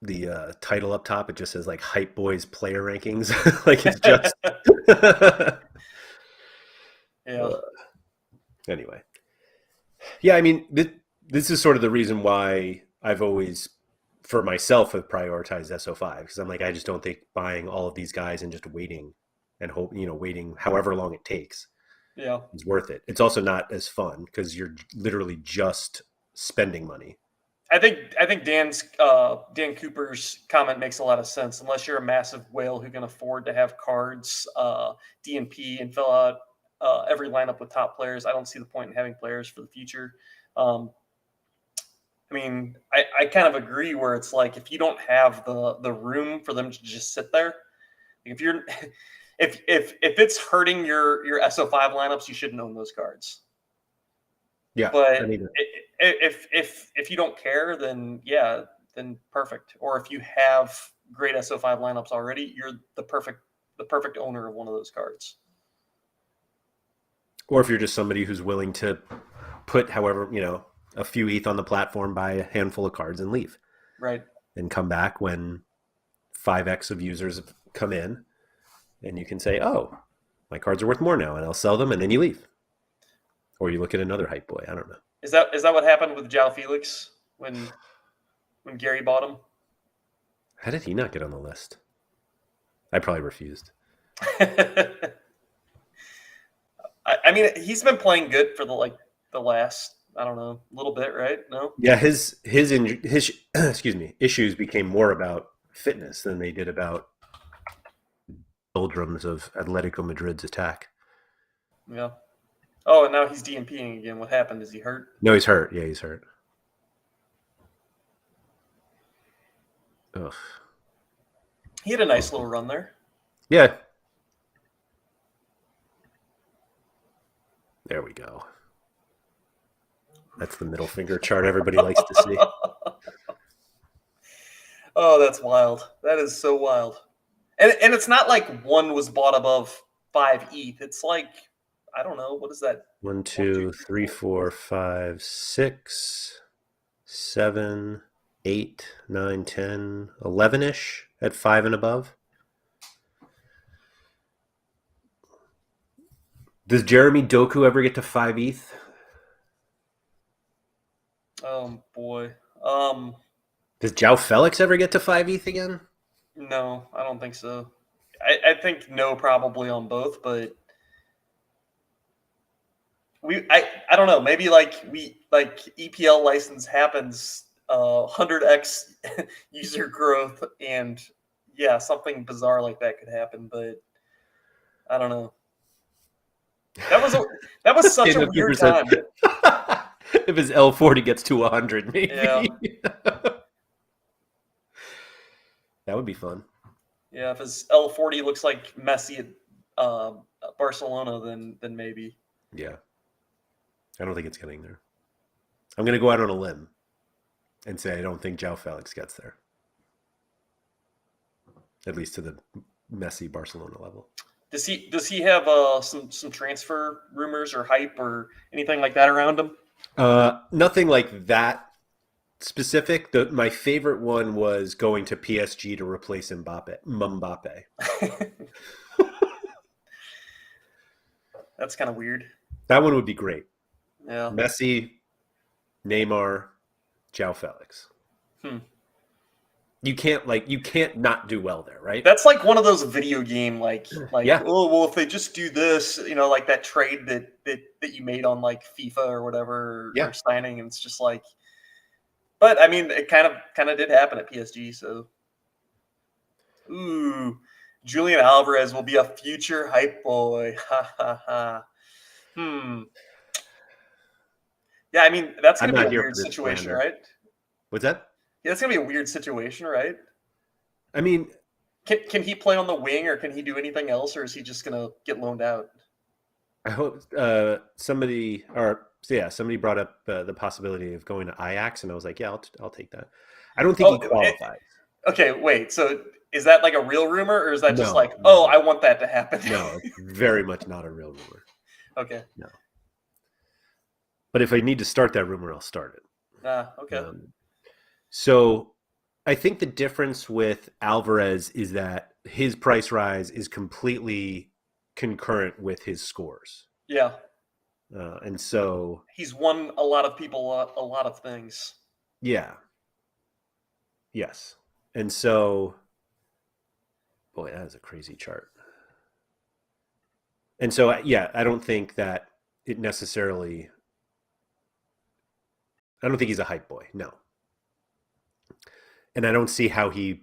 the title up top, it just says like Hype Boys player rankings. Like it's just anyway. Yeah, I mean this is sort of the reason why I've always for myself, have prioritized SO5 because I'm like, I just don't think buying all of these guys and just waiting and waiting however long it takes is worth it. It's also not as fun because you're literally just spending money. I think Dan Cooper's comment makes a lot of sense. Unless you're a massive whale who can afford to have cards, DNP, and fill out every lineup with top players, I don't see the point in having players for the future. I mean, I kind of agree where it's like if you don't have the room for them to just sit there, if you're if it's hurting your SO5 lineups, you shouldn't own those cards. Yeah, but if you don't care, then perfect. Or if you have great SO5 lineups already, you're the perfect owner of one of those cards. Or if you're just somebody who's willing to put however a few ETH on the platform, buy a handful of cards, and leave. Right. And come back when 5x of users come in, and you can say, "Oh, my cards are worth more now," and I'll sell them, and then you leave. Or you look at another hype boy. I don't know. Is that what happened with João Felix when Gary bought him? How did he not get on the list? I probably refused. I mean, he's been playing good for the last, I don't know, little bit, right? No. Yeah, his excuse me, issues became more about fitness than they did about doldrums of Atletico Madrid's attack. Yeah. Oh, and now he's DNPing again. What happened? Is he hurt? No, he's hurt. Yeah, he's hurt. Ugh. He had a nice little run there. Yeah. There we go. That's the middle finger chart everybody likes to see. Oh, that's wild. That is so wild. And it's not like one was bought above 5 ETH. It's like, I don't know, what is that? 1, 2, 3, 4, 5, 6, 7, 8, 9, 10, 11-ish at 5 and above. Does Jeremy Doku ever get to 5 ETH? Oh boy. Does João Felix ever get to 5 ETH again? No, I don't think so. I think no, probably on both, but I don't know. Maybe EPL license happens, 100x user growth, and something bizarre like that could happen. But I don't know. That was such a weird time. If his L40 gets to 100, maybe. Yeah. That would be fun. Yeah, if his L40 looks like Messi at Barcelona, then maybe. Yeah. I don't think it's getting there. I'm going to go out on a limb and say I don't think João Felix gets there. At least to the Messi Barcelona level. Does he have some transfer rumors or hype or anything like that around him? Nothing like that specific. My favorite one was going to PSG to replace Mbappe. That's kind of weird. That one would be great. Yeah. Messi, Neymar, João Felix. You can't not do well there, right? That's like one of those video game yeah. Oh well, if they just do this, like that trade that you made on like FIFA or whatever, or signing, and it's just like. But I mean, it kind of did happen at PSG. So, Julian Alvarez will be a future hype boy. Ha ha ha. Yeah, I mean that's gonna be a weird situation, right? What's that? Yeah, it's gonna be a weird situation, right? I mean, can he play on the wing, or can he do anything else, or is he just gonna get loaned out? I hope somebody brought up the possibility of going to Ajax, and I was like, yeah, I'll take that. I don't think he qualifies. Okay, wait. So is that like a real rumor, or is that just I want that to happen? No, it's very much not a real rumor. Okay. No. But if I need to start that rumor, I'll start it. Okay. So I think the difference with Alvarez is that his price rise is completely concurrent with his scores. Yeah. And so he's won a lot of people a lot of things. Yeah. Yes. And so, boy, that is a crazy chart. And so, yeah, I don't think that it necessarily, I don't think he's a hype boy. No. And I don't see how he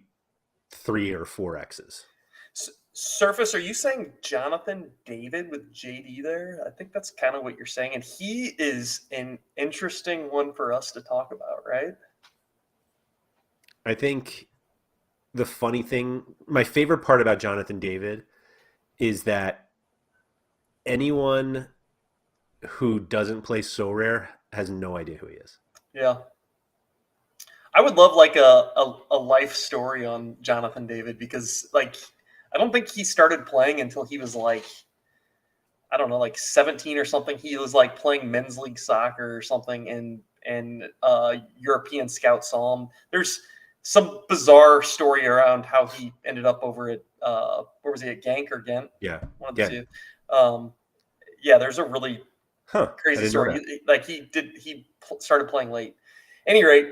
3 or 4 X's. Surface, are you saying Jonathan David with JD there? I think that's kind of what you're saying. And he is an interesting one for us to talk about, right? I think the funny thing, my favorite part about Jonathan David is that anyone who doesn't play Sorare has no idea who he is. Yeah. I would love like a life story on Jonathan David because like I don't think he started playing until he was like I don't know, like 17 or something. He was like playing men's league soccer or something and European scout saw him. There's some bizarre story around how he ended up over at where was he at Genk or Ghent? Yeah. One of the two. Yeah, there's a really crazy story. Like he started playing late. Any rate,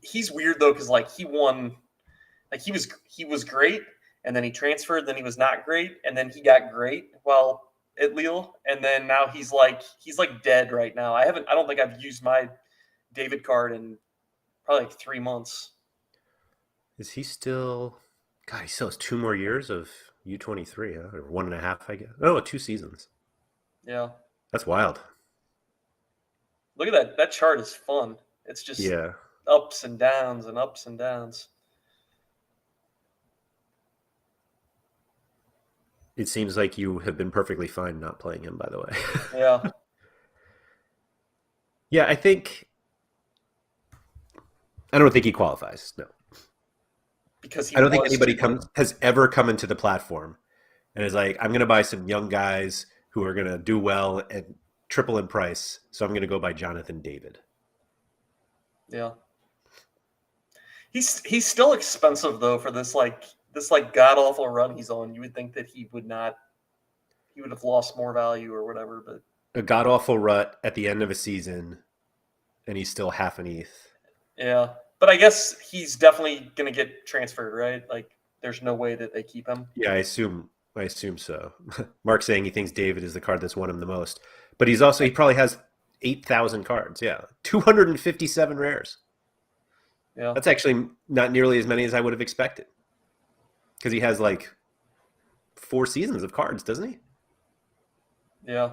he's weird though because like he won, like he was great, and then he transferred, then he was not great, and then he got great while at Lille, and then now he's like dead right now. I don't think I've used my David card in probably like 3 months. Is he still? God, he still has 2 more years of U23, huh? Or 1.5, I guess. Oh, 2 seasons. Yeah, that's wild. Look at that. That chart is fun. It's just ups and downs and ups and downs. It seems like you have been perfectly fine not playing him, by the way. Yeah. Yeah, I don't think he qualifies. No. Because I don't think anybody has ever come into the platform and is like, I'm going to buy some young guys who are going to do well and triple in price, so I'm going to go buy Jonathan David. Yeah. He's still expensive though for this god awful run he's on. You would think that he would have lost more value or whatever, but a god awful rut at the end of a season, and he's still half an ETH. Yeah, but I guess he's definitely going to get transferred, right? Like, there's no way that they keep him. Yeah, I assume so. Mark's saying he thinks David is the card that's won him the most, but he probably has 8,000 cards. Yeah, 257 rares. Yeah, that's actually not nearly as many as I would have expected, because he has like 4 seasons of cards, doesn't he? Yeah.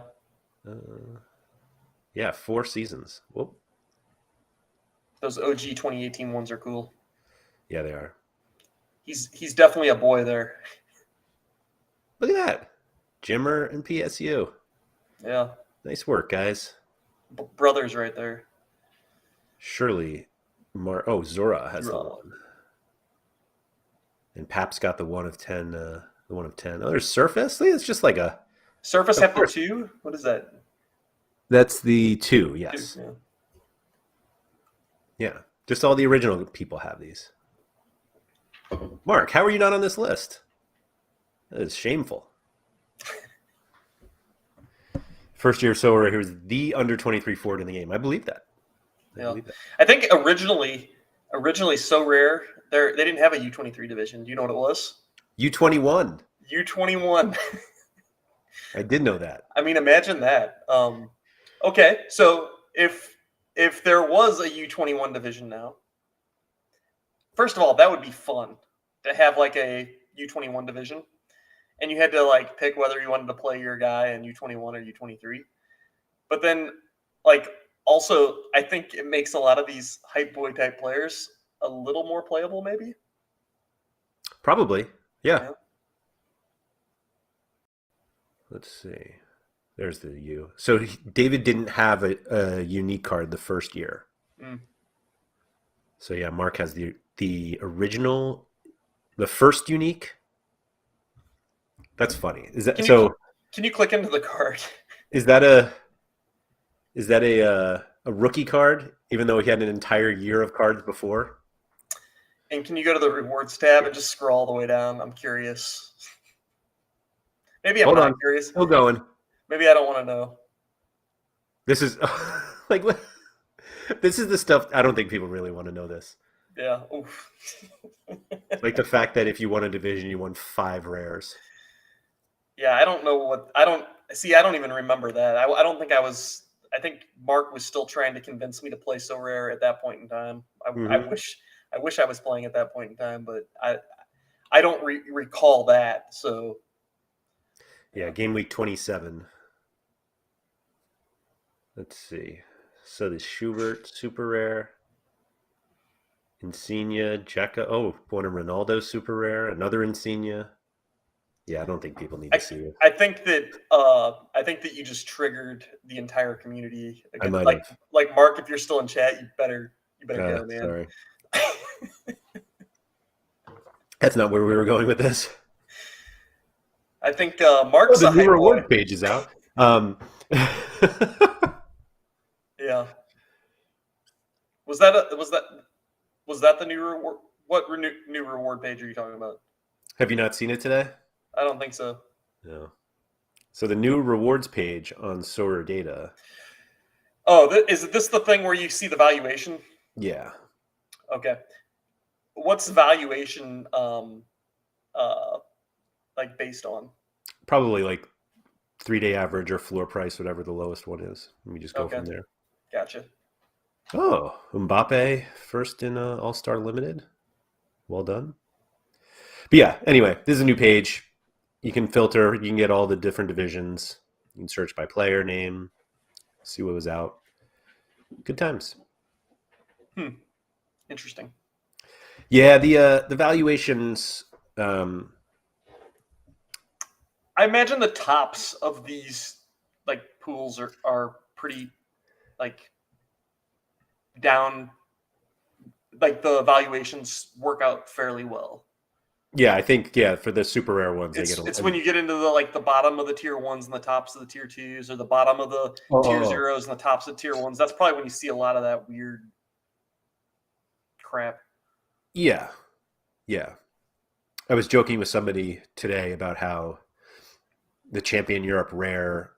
Yeah, 4 seasons. Whoop. Those OG 2018 ones are cool. Yeah, they are. He's definitely a boy there. Look at that. Jimmer and PSU. Yeah. Nice work, guys. Brothers right there. Surely. Zora has the 1. And Pap's got the 1 of 10. The 1 of 10. Oh, there's Surface? It's just like a... Surface have the 2? What is that? That's the 2, yes. 2, yeah. Just all the original people have these. Mark, how are you not on this list? That is shameful. First year Sorare, he was the under 23 forward in the game. I believe that. I think originally Sorare, they didn't have a U23 division. Do you know what it was? U21. U21. I did know that. I mean, imagine that. Okay, so if there was a U21 division now, first of all, that would be fun to have like a U21 division, and you had to like pick whether you wanted to play your guy in U21 or U23. But then, like, also, I think it makes a lot of these hype boy type players a little more playable, maybe. Probably, yeah. Let's see. There's the U. So David didn't have a unique card the first year. So yeah, Mark has the original, the first unique. That's funny. Is that so? Can you click into the card? Is that a rookie card? Even though he had an entire year of cards before. And can you go to the rewards tab and just scroll all the way down? I'm curious. Maybe I'm not curious. Still going. Maybe I don't want to know. This is like this is the stuff I don't think people really want to know this. Yeah. Oof. Like the fact that if you won a division, you won 5 rares. Yeah, I don't know what I don't see. I don't even remember that. I don't think I was. I think Mark was still trying to convince me to play Sorare at that point in time. Mm-hmm. I wish I was playing at that point in time, but I don't recall that. So Yeah, game week 27. Let's see. So the Schubert, super rare. Insignia, Jekka. Oh, one of Ronaldo, super rare. Another Insignia. Yeah, I don't think people need to I see it. I think that you just triggered the entire community I again. might have. Like Mark, if you're still in chat, you better go, man. Sorry. That's not where we were going with this. I think Oh, Mark's the a new hype boy. reward page is out. Yeah. Was that the new reward? What new reward page are you talking about? Have you not seen it today? I don't think so. No. So the new rewards page on Sorare Data. Oh, is this the thing where you see the valuation? Yeah. Okay. What's valuation like based on? Probably like 3-day average or floor price, whatever the lowest one is. Let me just go from there. Gotcha. Oh, Mbappe first in All-Star Limited. Well done. But yeah, anyway, this is a new page. You can filter. You can get all the different divisions. You can search by player name, see what was out. Good times. Interesting. Yeah, the valuations. I imagine the tops of these like pools are pretty like down. Like the valuations work out fairly well. Yeah, I think for the super rare ones, It's when you get into the bottom of the tier ones and the tops of the tier twos, or the bottom of the tier zeros and the tops of tier ones. That's probably when you see a lot of that weird crap. Yeah. I was joking with somebody today about how the Champion Europe rare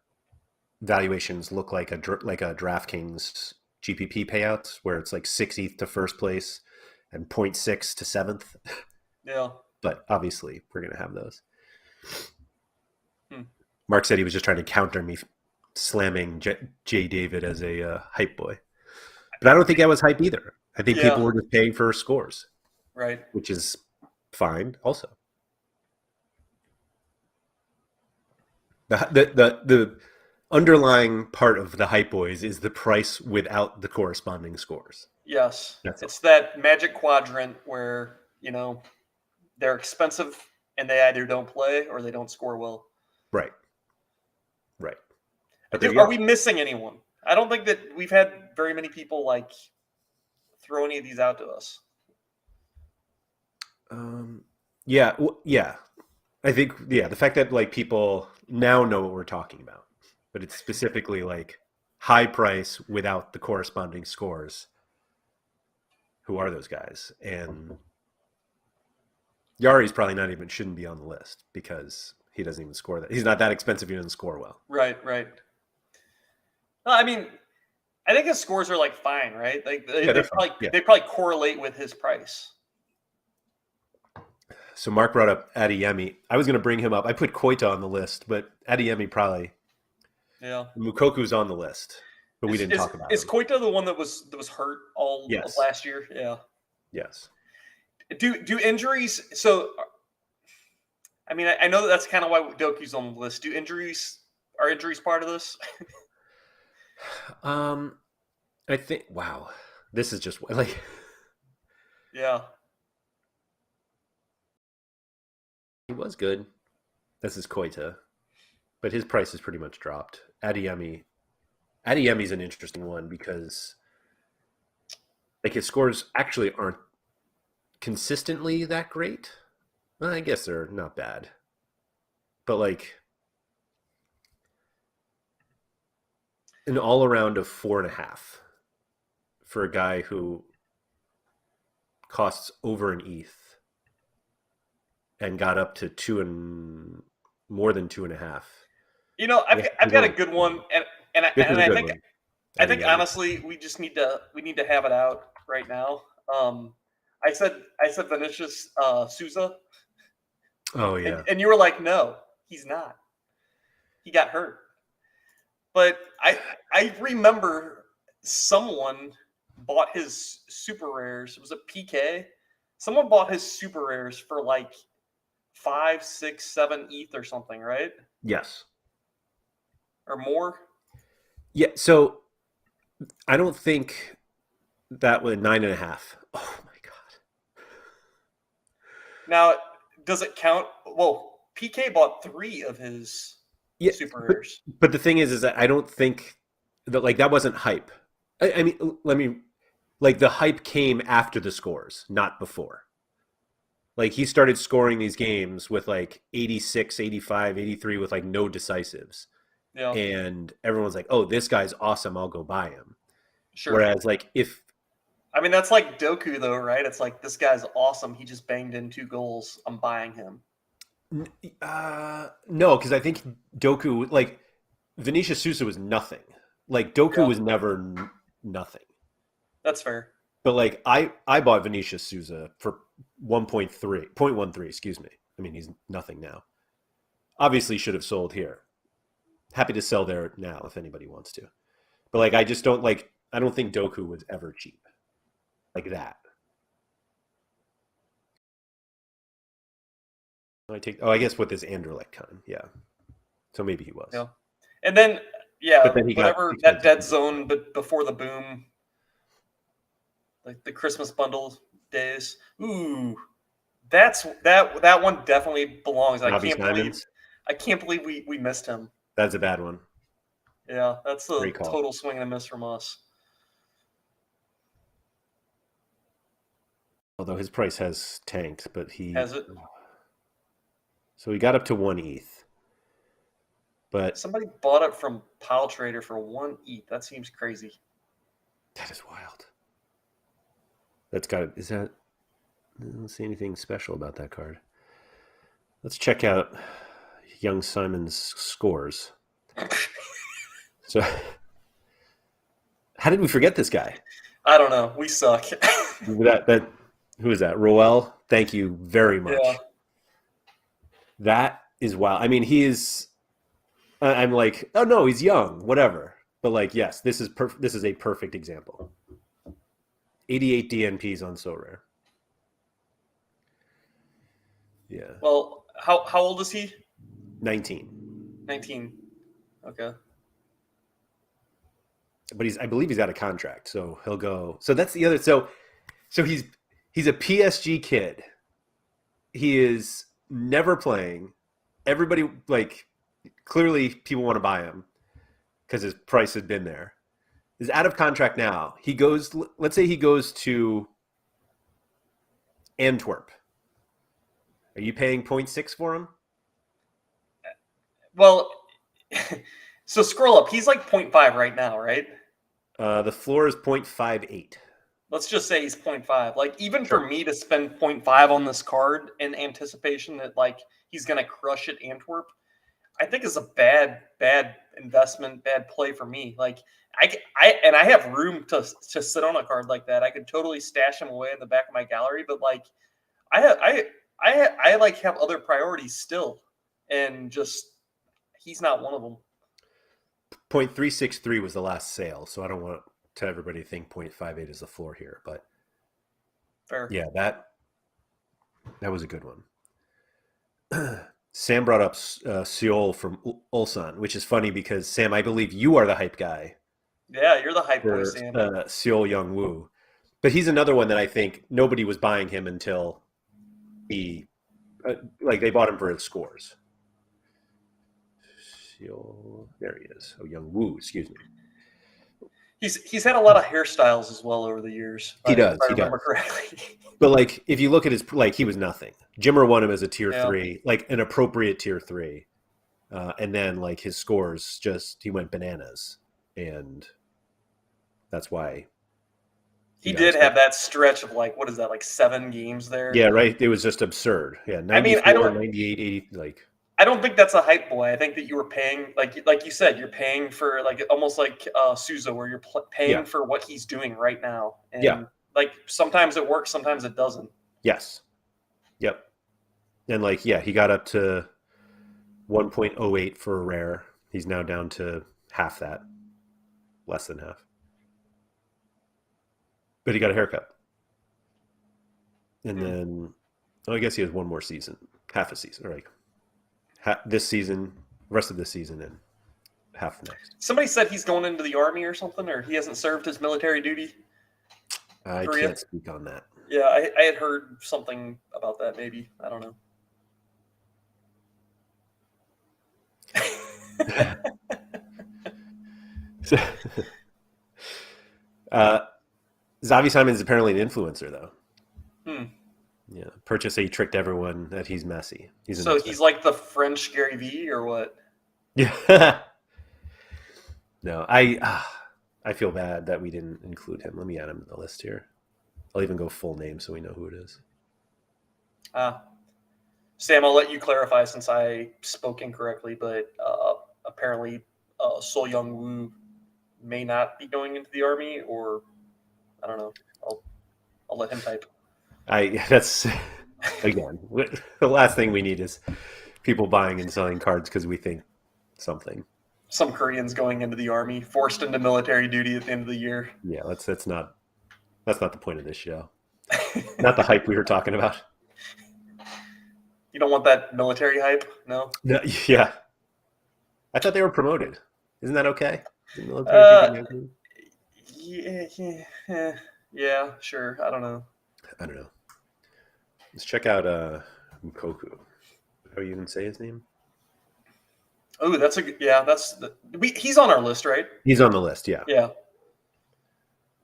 valuations look like a DraftKings GPP payouts, where it's like 60th to first place and 0.6 to 7th. Yeah. But obviously, we're going to have those. Mark said he was just trying to counter me slamming Jay David as a hype boy. But I don't think that was hype either. I think people were just paying for scores. Right. Which is fine also. The underlying part of the hype boys is the price without the corresponding scores. Yes. It's that magic quadrant where, they're expensive and they either don't play or they don't score well. Right. Are we missing anyone? I don't think that we've had very many people like throw any of these out to us. Yeah. I think the fact that like people now know what we're talking about, but it's specifically like high price without the corresponding scores. Who are those guys? And Yari's probably shouldn't be on the list because he doesn't even score that. He's not that expensive. He doesn't score well. Right. Well, I mean, I think his scores are like fine, right? Like they probably correlate with his price. So Mark brought up Adeyemi. I was going to bring him up. I put Koita on the list, but Adeyemi probably. Yeah. Mukoku's on the list, but we didn't talk about it. Is him. Koita the one that was hurt all of last year? Yeah. Yes. Do injuries? So, I mean, I know that's kind of why Doku's on the list. Are injuries part of this? I think. Wow, this is just like. Yeah. He was good. This is Koita, but his price has pretty much dropped. Adeyemi's an interesting one because like his scores actually aren't consistently that great. Well, I guess they're not bad, but like an all around of 4.5 for a guy who costs over an ETH and got up to more than 2.5. I've got a good one, and I think honestly we need to have it out right now. I said Vinicius Souza, Oh yeah. and you were like, no, he's not. He got hurt. But I remember someone bought his super rares. Was it PK? Someone bought his super rares for like 5, 6, 7 ETH or something, right? Yes. Or more. Yeah. So I don't think that was 9.5. Oh my god. Now, does it count? Well, PK bought 3 of his super rares. But the thing is that I don't think that like that wasn't hype. I mean, let me like the hype came after the scores, not before. Like he started scoring these games with like 86, 85, 83 with like no decisives. Yeah. And everyone's like, "Oh, this guy's awesome. I'll go buy him." Sure. Whereas like if I mean, that's like Doku though, right? It's like this guy's awesome. He just banged in 2 goals. I'm buying him. no, because I think Doku like Vinicius Sousa was nothing. Like Doku was never nothing. That's fair. But like I bought Vinicius Sousa for 0.13, excuse me. I mean, he's nothing now. Obviously should have sold here. Happy to sell there now if anybody wants to. But like I just don't like I don't think Doku was ever cheap. Like that. I guess with this Anderlecht con, yeah. So maybe he was. Yeah. And then But then he whatever that dead zone but before the boom. Like the Christmas bundle days. Ooh. That one definitely belongs. I can't believe we missed him. That's a bad one. Yeah, that's a total swing and a miss from us. Although his price has tanked, but he has it. So he got up to 1 ETH. But somebody bought it from Pile Trader for 1 ETH. That seems crazy. That is wild. That's got it. Is that? I don't see anything special about that card. Let's check out Young Simon's scores. So, how did we forget this guy? I don't know. We suck. Who is that? Roel. Thank you very much. Yeah. That is wild. I mean, he is. I'm like, oh no, he's young, whatever. But like, yes, this is a perfect example. 88 DNPs on Sorare. Yeah. Well, how old is he? 19. 19. Okay. But I believe he's got a contract, so he'll go. So that's the other. So he's a PSG kid. He is never playing. Everybody like clearly people want to buy him because his price had been there. He's out of contract now. He goes. Let's say he goes to Antwerp. Are you paying 0.6 for him? Well, so scroll up. He's like 0.5 right now, right? The floor is 0.58. Let's just say he's 0.5. Like even for me to spend 0.5 on this card in anticipation that like he's going to crush at Antwerp, I think is a bad investment, bad play for me. Like I have room to sit on a card like that. I could totally stash him away in the back of my gallery, but like I like have other priorities still, and just he's not one of them. 0.363 was the last sale, so I don't want to everybody to think 0.58 is the floor here, but fair. Yeah, that was a good one. Sam brought up Seoul from Ulsan, which is funny because Sam, I believe you are the hype guy. Yeah, you're the hype boy, Sam. Seoul Young-woo. But he's another one that I think nobody was buying him until he, they bought him for his scores. Seoul, there he is. Oh, Young-woo, excuse me. He's had a lot of hairstyles as well over the years. He does. If I remember correctly. But like, if you look at his, he was nothing. Jimmer won him as a tier 3, like an appropriate tier 3, and then like his scores he went bananas, and that's why he did have that stretch of like what is that, like 7 games there? Yeah, right. It was just absurd. Yeah, 94, 98, 80, like. I don't think that's a hype boy. I think that you were paying, like you said, you're paying for like almost like Souza, where you're paying for what he's doing right now. And Like sometimes it works, sometimes it doesn't. Yes. Yep. And like, yeah, he got up to 1.08 for a rare. He's now down to half that, less than half. But he got a haircut. And then, I guess he has one more season, half a season, or like this season, rest of this season, and half next. Somebody said he's going into the army or something, or he hasn't served his military duty. I can't speak on that. Yeah, I had heard something about that. Maybe, I don't know. Xavi Simon's apparently an influencer, though. Yeah, Purchase he tricked everyone that he's Messi. He's like the French Gary V or what? Yeah. No, I feel bad that we didn't include him. Let me add him to the list here. I'll even go full name so we know who it is. Sam, I'll let you clarify since I spoke incorrectly, but apparently So Young Woo may not be going into the army, or I don't know. I'll let him type. That's again the last thing we need is people buying and selling cards because we think something. Some Koreans going into the army, forced into military duty at the end of the year. Yeah, that's not the point of this show. Not the hype we were talking about. You don't want that military hype, no? Yeah. I thought they were promoted. Isn't that okay? Yeah, sure. I don't know. Let's check out Mukoku. How do you even say his name? Oh, he's on our list, right? He's on the list, yeah. Yeah.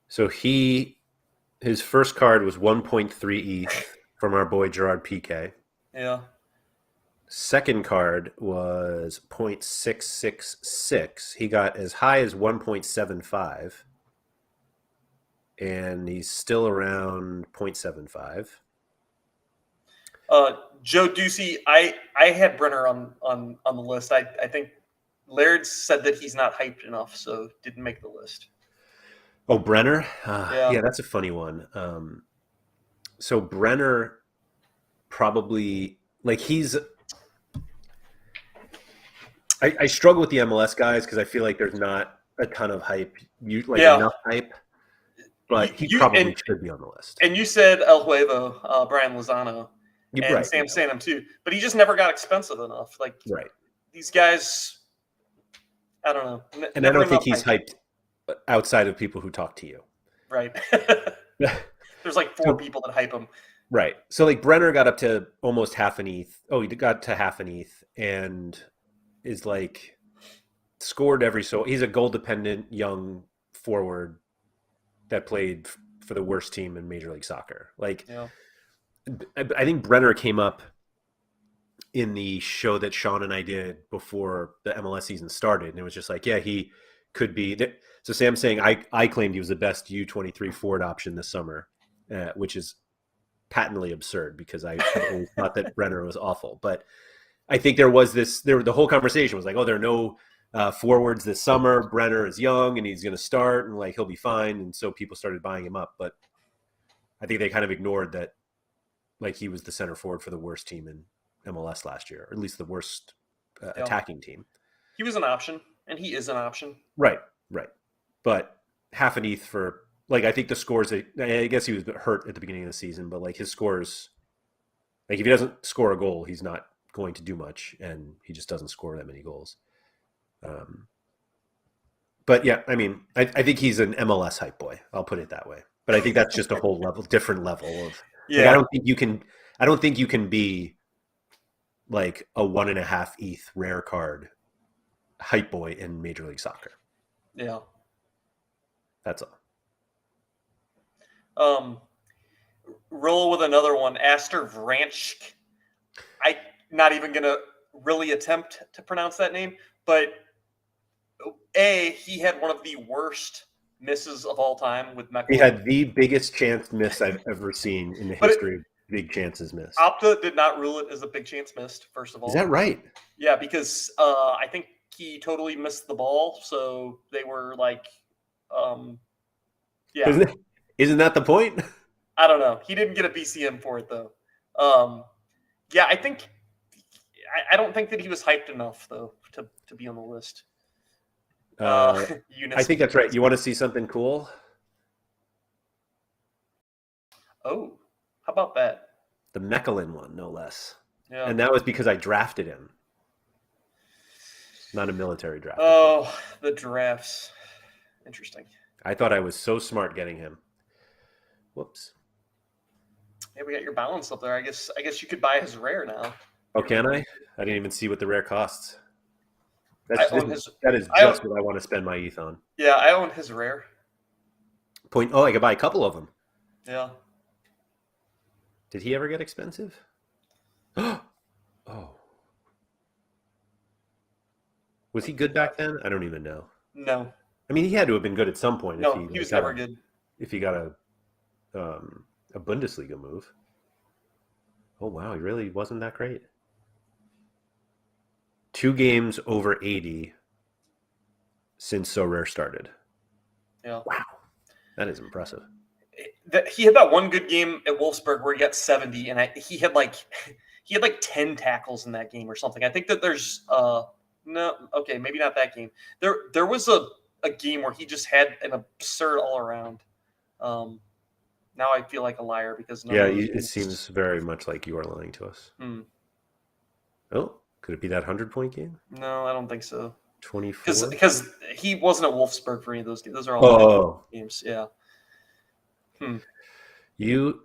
So his first card was 1.3 ETH from our boy Gerard PK. Yeah. Second card was 0.666. He got as high as 1.75. And he's still around 0.75. Joe Ducey, I had Brenner on the list. I think Laird said that he's not hyped enough, so didn't make the list. Oh, Brenner? Yeah, that's a funny one. So Brenner probably, like I struggle with the MLS guys because I feel like there's not a ton of hype, enough hype, but he probably should be on the list. And you said El Huevo, Brian Lozano, and Sam Sanum too, but he just never got expensive enough. Like these guys, I don't know. And I don't think he's hyped outside of people who talk to you. Right. There's like 4 people that hype him. Right. So like Brenner got up to almost half an ETH. Oh, he got to half an ETH and is like scored he's a goal dependent young forward that played for the worst team in Major League Soccer. Like, I think Brenner came up in the show that Sean and I did before the MLS season started. And it was just like, yeah, he could be. So Sam's saying I claimed he was the best U23 forward option this summer, which is patently absurd because I always thought that Brenner was awful. But I think the whole conversation was like, oh, there are no forwards this summer. Brenner is young and he's going to start and like he'll be fine. And so people started buying him up. But I think they kind of ignored that, like he was the center forward for the worst team in MLS last year, or at least the worst attacking team. He was an option, and he is an option. Right. But half an ETH for, like, I think the scores, I guess he was hurt at the beginning of the season, but like his scores, like if he doesn't score a goal, he's not going to do much, and he just doesn't score that many goals. But yeah, I mean, I think he's an MLS hype boy. I'll put it that way. But I think that's just a whole different level of. Yeah. Like, I don't think you can be like a 1.5 ETH rare card hype boy in Major League Soccer. Yeah. That's all. Roll with another one. Aster Vranchk. I'm not even going to really attempt to pronounce that name, but he had one of the worst misses of all time with Mecklenburg. He had the biggest chance miss I've ever seen in the history of big chances missed. Opta did not rule it as a big chance missed, first of all. Is that right? Yeah, because I think he totally missed the ball, so they were like, yeah. Isn't that the point? I don't know. He didn't get a BCM for it though. Yeah, I don't think that he was hyped enough though to be on the list. I think that's right. You want to see something cool? Oh, how about that? The Mechalin one, no less. Yeah. And that was because I drafted him. Not a military draft. Oh, the drafts. Interesting. I thought I was so smart getting him. Whoops. Yeah, we got your balance up there. I guess you could buy his rare now. Oh, can I? I didn't even see what the rare costs. That is just what I want to spend my ETH on. Yeah, I own his rare. Oh, I could buy a couple of them. Yeah. Did he ever get expensive? Oh. Was he good back then? I don't even know. No. I mean, he had to have been good at some point. No, he was never good. If he got a Bundesliga move. Oh, wow. He really wasn't that great. 2 games over 80 since Sorare started. Yeah. Wow. That is impressive. He had that one good game at Wolfsburg where he got 70, and he had like 10 tackles in that game or something. I think that there's no, okay, maybe not that game. There was a game where he just had an absurd all around. Now I feel like a liar because it seems very much like you are lying to us. Oh, could it be that 100-point game? No, I don't think so. 24? Because he wasn't at Wolfsburg for any of those games. Those are all games. Yeah. You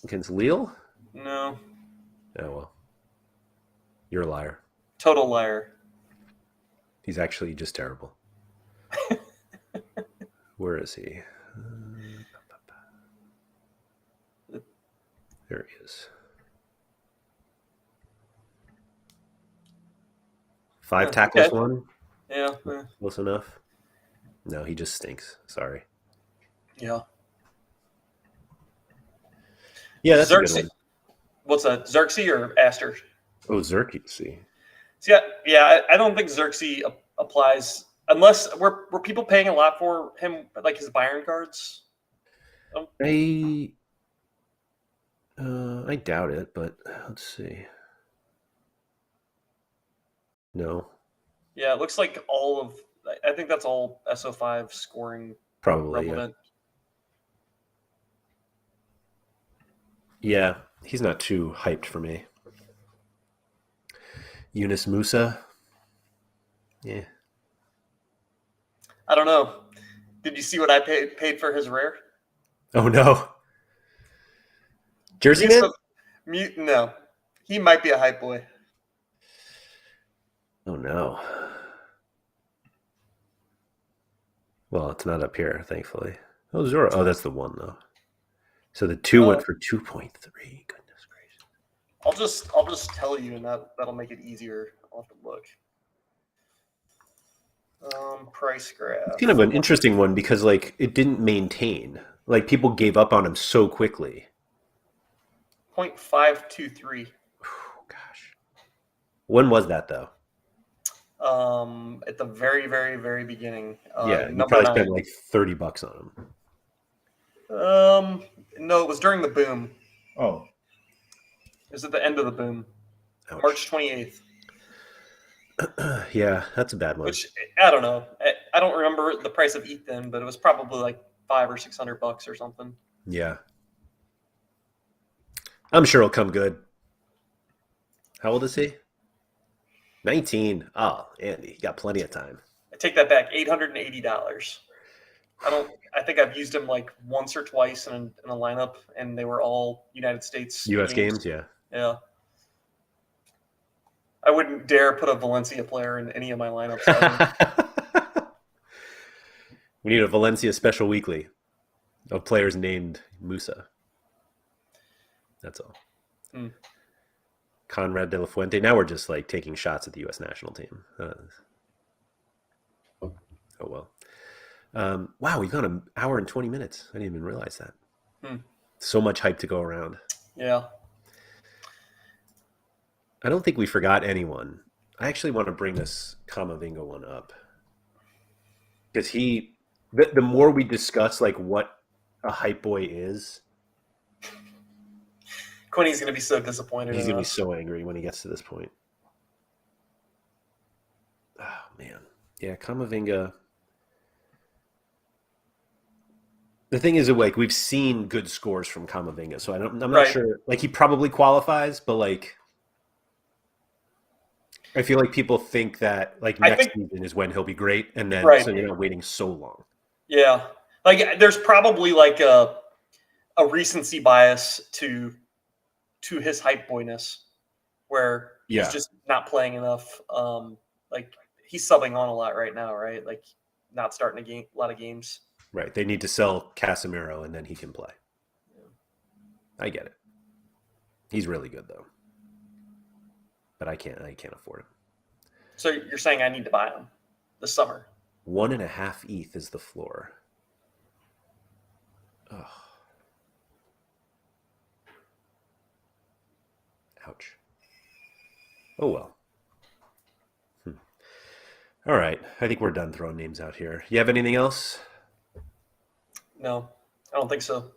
against Lille? No. Oh well. You're a liar. Total liar. He's actually just terrible. Where is he? There he is. 5 tackles, 1? Yeah. Close enough? No, he just stinks. Sorry. Yeah. Yeah, that's a good one. What's that? Xerxes or Aster? Oh, Xerxes. Yeah. I don't think Xerxes applies unless were people paying a lot for him, like his Bayern cards. I doubt it, but let's see. No. Yeah, it looks like I think that's all SO5 scoring. Probably. Yeah, he's not too hyped for me. Yunus Musa. Yeah. I don't know. Did you see what I paid for his rare? Oh no. Jersey man? No. He might be a hype boy. Oh no. Well, it's not up here, thankfully. Oh, Zora. Oh, that's the 1 though. So the 2 went for 2.3. Goodness gracious. I'll just tell you, and that'll make it easier. I'll have to look. Price graph. It's kind of an interesting one because like it didn't maintain. Like people gave up on him so quickly. 0.523. Oh, gosh. When was that though? At the very, very, very beginning. Yeah, you probably spent like $30 on him. No, it was during the boom. Oh. It was at the end of the boom. Ouch. March 28th. Yeah, that's a bad one. Which I don't know. I don't remember the price of ETH then, but it was probably like $500 or $600 or something. Yeah. I'm sure it'll come good. How old is he? 19. Oh, Andy, you got plenty of time. I take that back. $880. I think I've used him like once or twice in a lineup, and they were all United States U.S. games, yeah. Yeah. I wouldn't dare put a Valencia player in any of my lineups. We need a Valencia special weekly of players named Musa. That's all. Conrad de la Fuente. Now we're just like taking shots at the U.S. national team. Oh well. Wow, we've gone an hour and 20 minutes. I didn't even realize that. So much hype to go around. Yeah. I don't think we forgot anyone. I actually want to bring this Kamavinga one up. Because the more we discuss like what a hype boy is. Quinny's going to be so disappointed. He's going to be so angry when he gets to this point. Oh, man. Yeah, Kamavinga. The thing is, like, we've seen good scores from Kamavinga, so I'm not sure. Like, he probably qualifies, but, like, I feel like people think that, like, next season is when he'll be great, and then so you're not waiting so long. Yeah. Like, there's probably, like, a recency bias to his hype boyness, where he's just not playing enough. Like, he's subbing on a lot right now, right? Like, not starting a lot of games. Right. They need to sell Casemiro, and then he can play. Yeah. I get it. He's really good, though. But I can't afford it. So you're saying I need to buy him this summer? 1.5 ETH is the floor. Oh. Ouch. Oh, well. All right. I think we're done throwing names out here. You have anything else? No, I don't think so.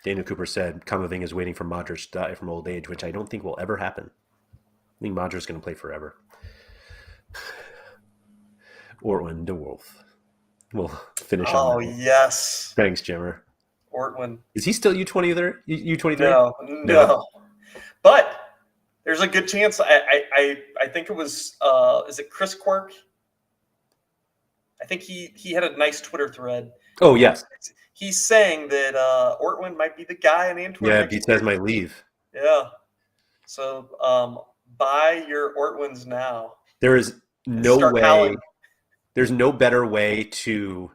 Daniel Cooper said Kamavinga is waiting for Modric to die from old age, which I don't think will ever happen. I think Modric's going to play forever. Ortwin de Wolf. We'll finish on that. Oh, yes. Thanks, Jimmer. Ortwin. Is he still U23? No. But there's a good chance. I think it was, is it Chris Quirk? I think he had a nice Twitter thread. Oh, yes. He's saying that Ortwin might be the guy in Antwerp. Yeah, he says might leave. Yeah. So buy your Ortwins now. There is no way. Howling. There's no better way to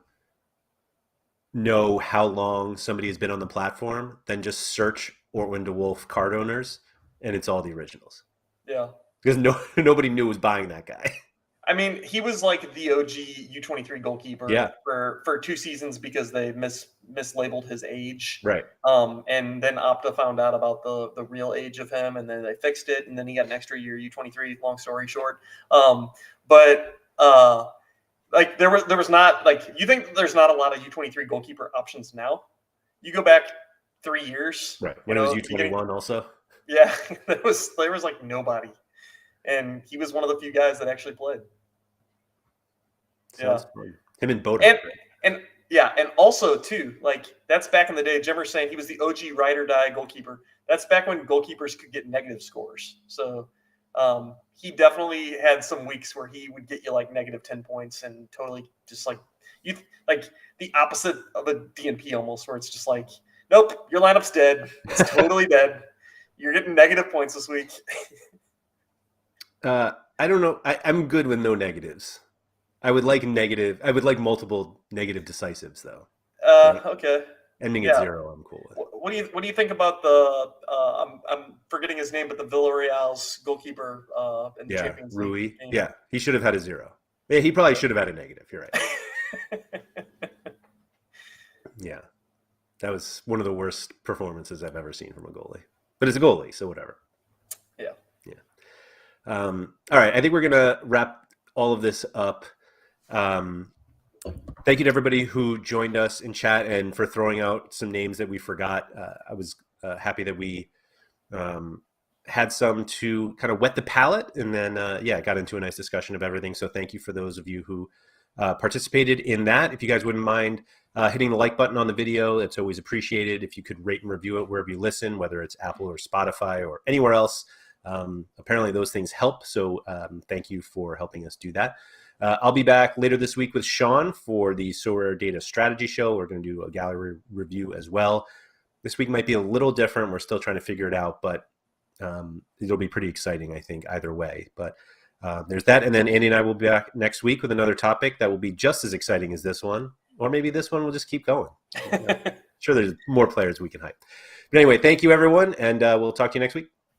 know how long somebody has been on the platform than just search Ortwin de Wolf card owners, and it's all the originals. Yeah. Because nobody knew was buying that guy. I mean, he was like the OG U23 goalkeeper for 2 seasons because they mislabeled his age. Right. And then Opta found out about the real age of him, and then they fixed it, and then he got an extra year U23, long story short. Like there was not, like, you think there's not a lot of U23 goalkeeper options now? You go back 3 years. Right. When it was U21 also? Yeah. there was like nobody. And he was one of the few guys that actually played. Sounds fun. Him and Boda. And also too, like, that's back in the day. Jimmer's saying he was the OG ride or die goalkeeper. That's back when goalkeepers could get negative scores. So he definitely had some weeks where he would get you like negative 10 points and totally just like the opposite of a DNP almost, where it's just like, nope, your lineup's dead. It's totally dead. You're getting negative points this week. I don't know. I'm good with no negatives. I would like multiple negative decisives though. Okay. Ending at 0, I'm cool with. What do you think about the I'm forgetting his name, but the Villarreal's goalkeeper in the Champions League Rui? game? Yeah, he should have had a 0. Yeah, he probably should have had a negative. You're right. Yeah, that was one of the worst performances I've ever seen from a goalie. But it's a goalie, so whatever. Yeah. All right, I think we're gonna wrap all of this up. Thank you to everybody who joined us in chat and for throwing out some names that we forgot. I was happy that we had some to kind of wet the palate, and then got into a nice discussion of everything. So thank you for those of you who participated in that. If you guys wouldn't mind hitting the like button on the video, it's always appreciated. If you could rate and review it wherever you listen, whether it's Apple or Spotify or anywhere else. Apparently those things help. So thank you for helping us do that. I'll be back later this week with Sean for the Sorare Data Strategy Show. We're going to do a gallery review as well. This week might be a little different. We're still trying to figure it out, but it'll be pretty exciting, I think, either way. But there's that. And then Andy and I will be back next week with another topic that will be just as exciting as this one. Or maybe this one will just keep going. Sure, there's more players we can hype. But anyway, thank you, everyone, and we'll talk to you next week.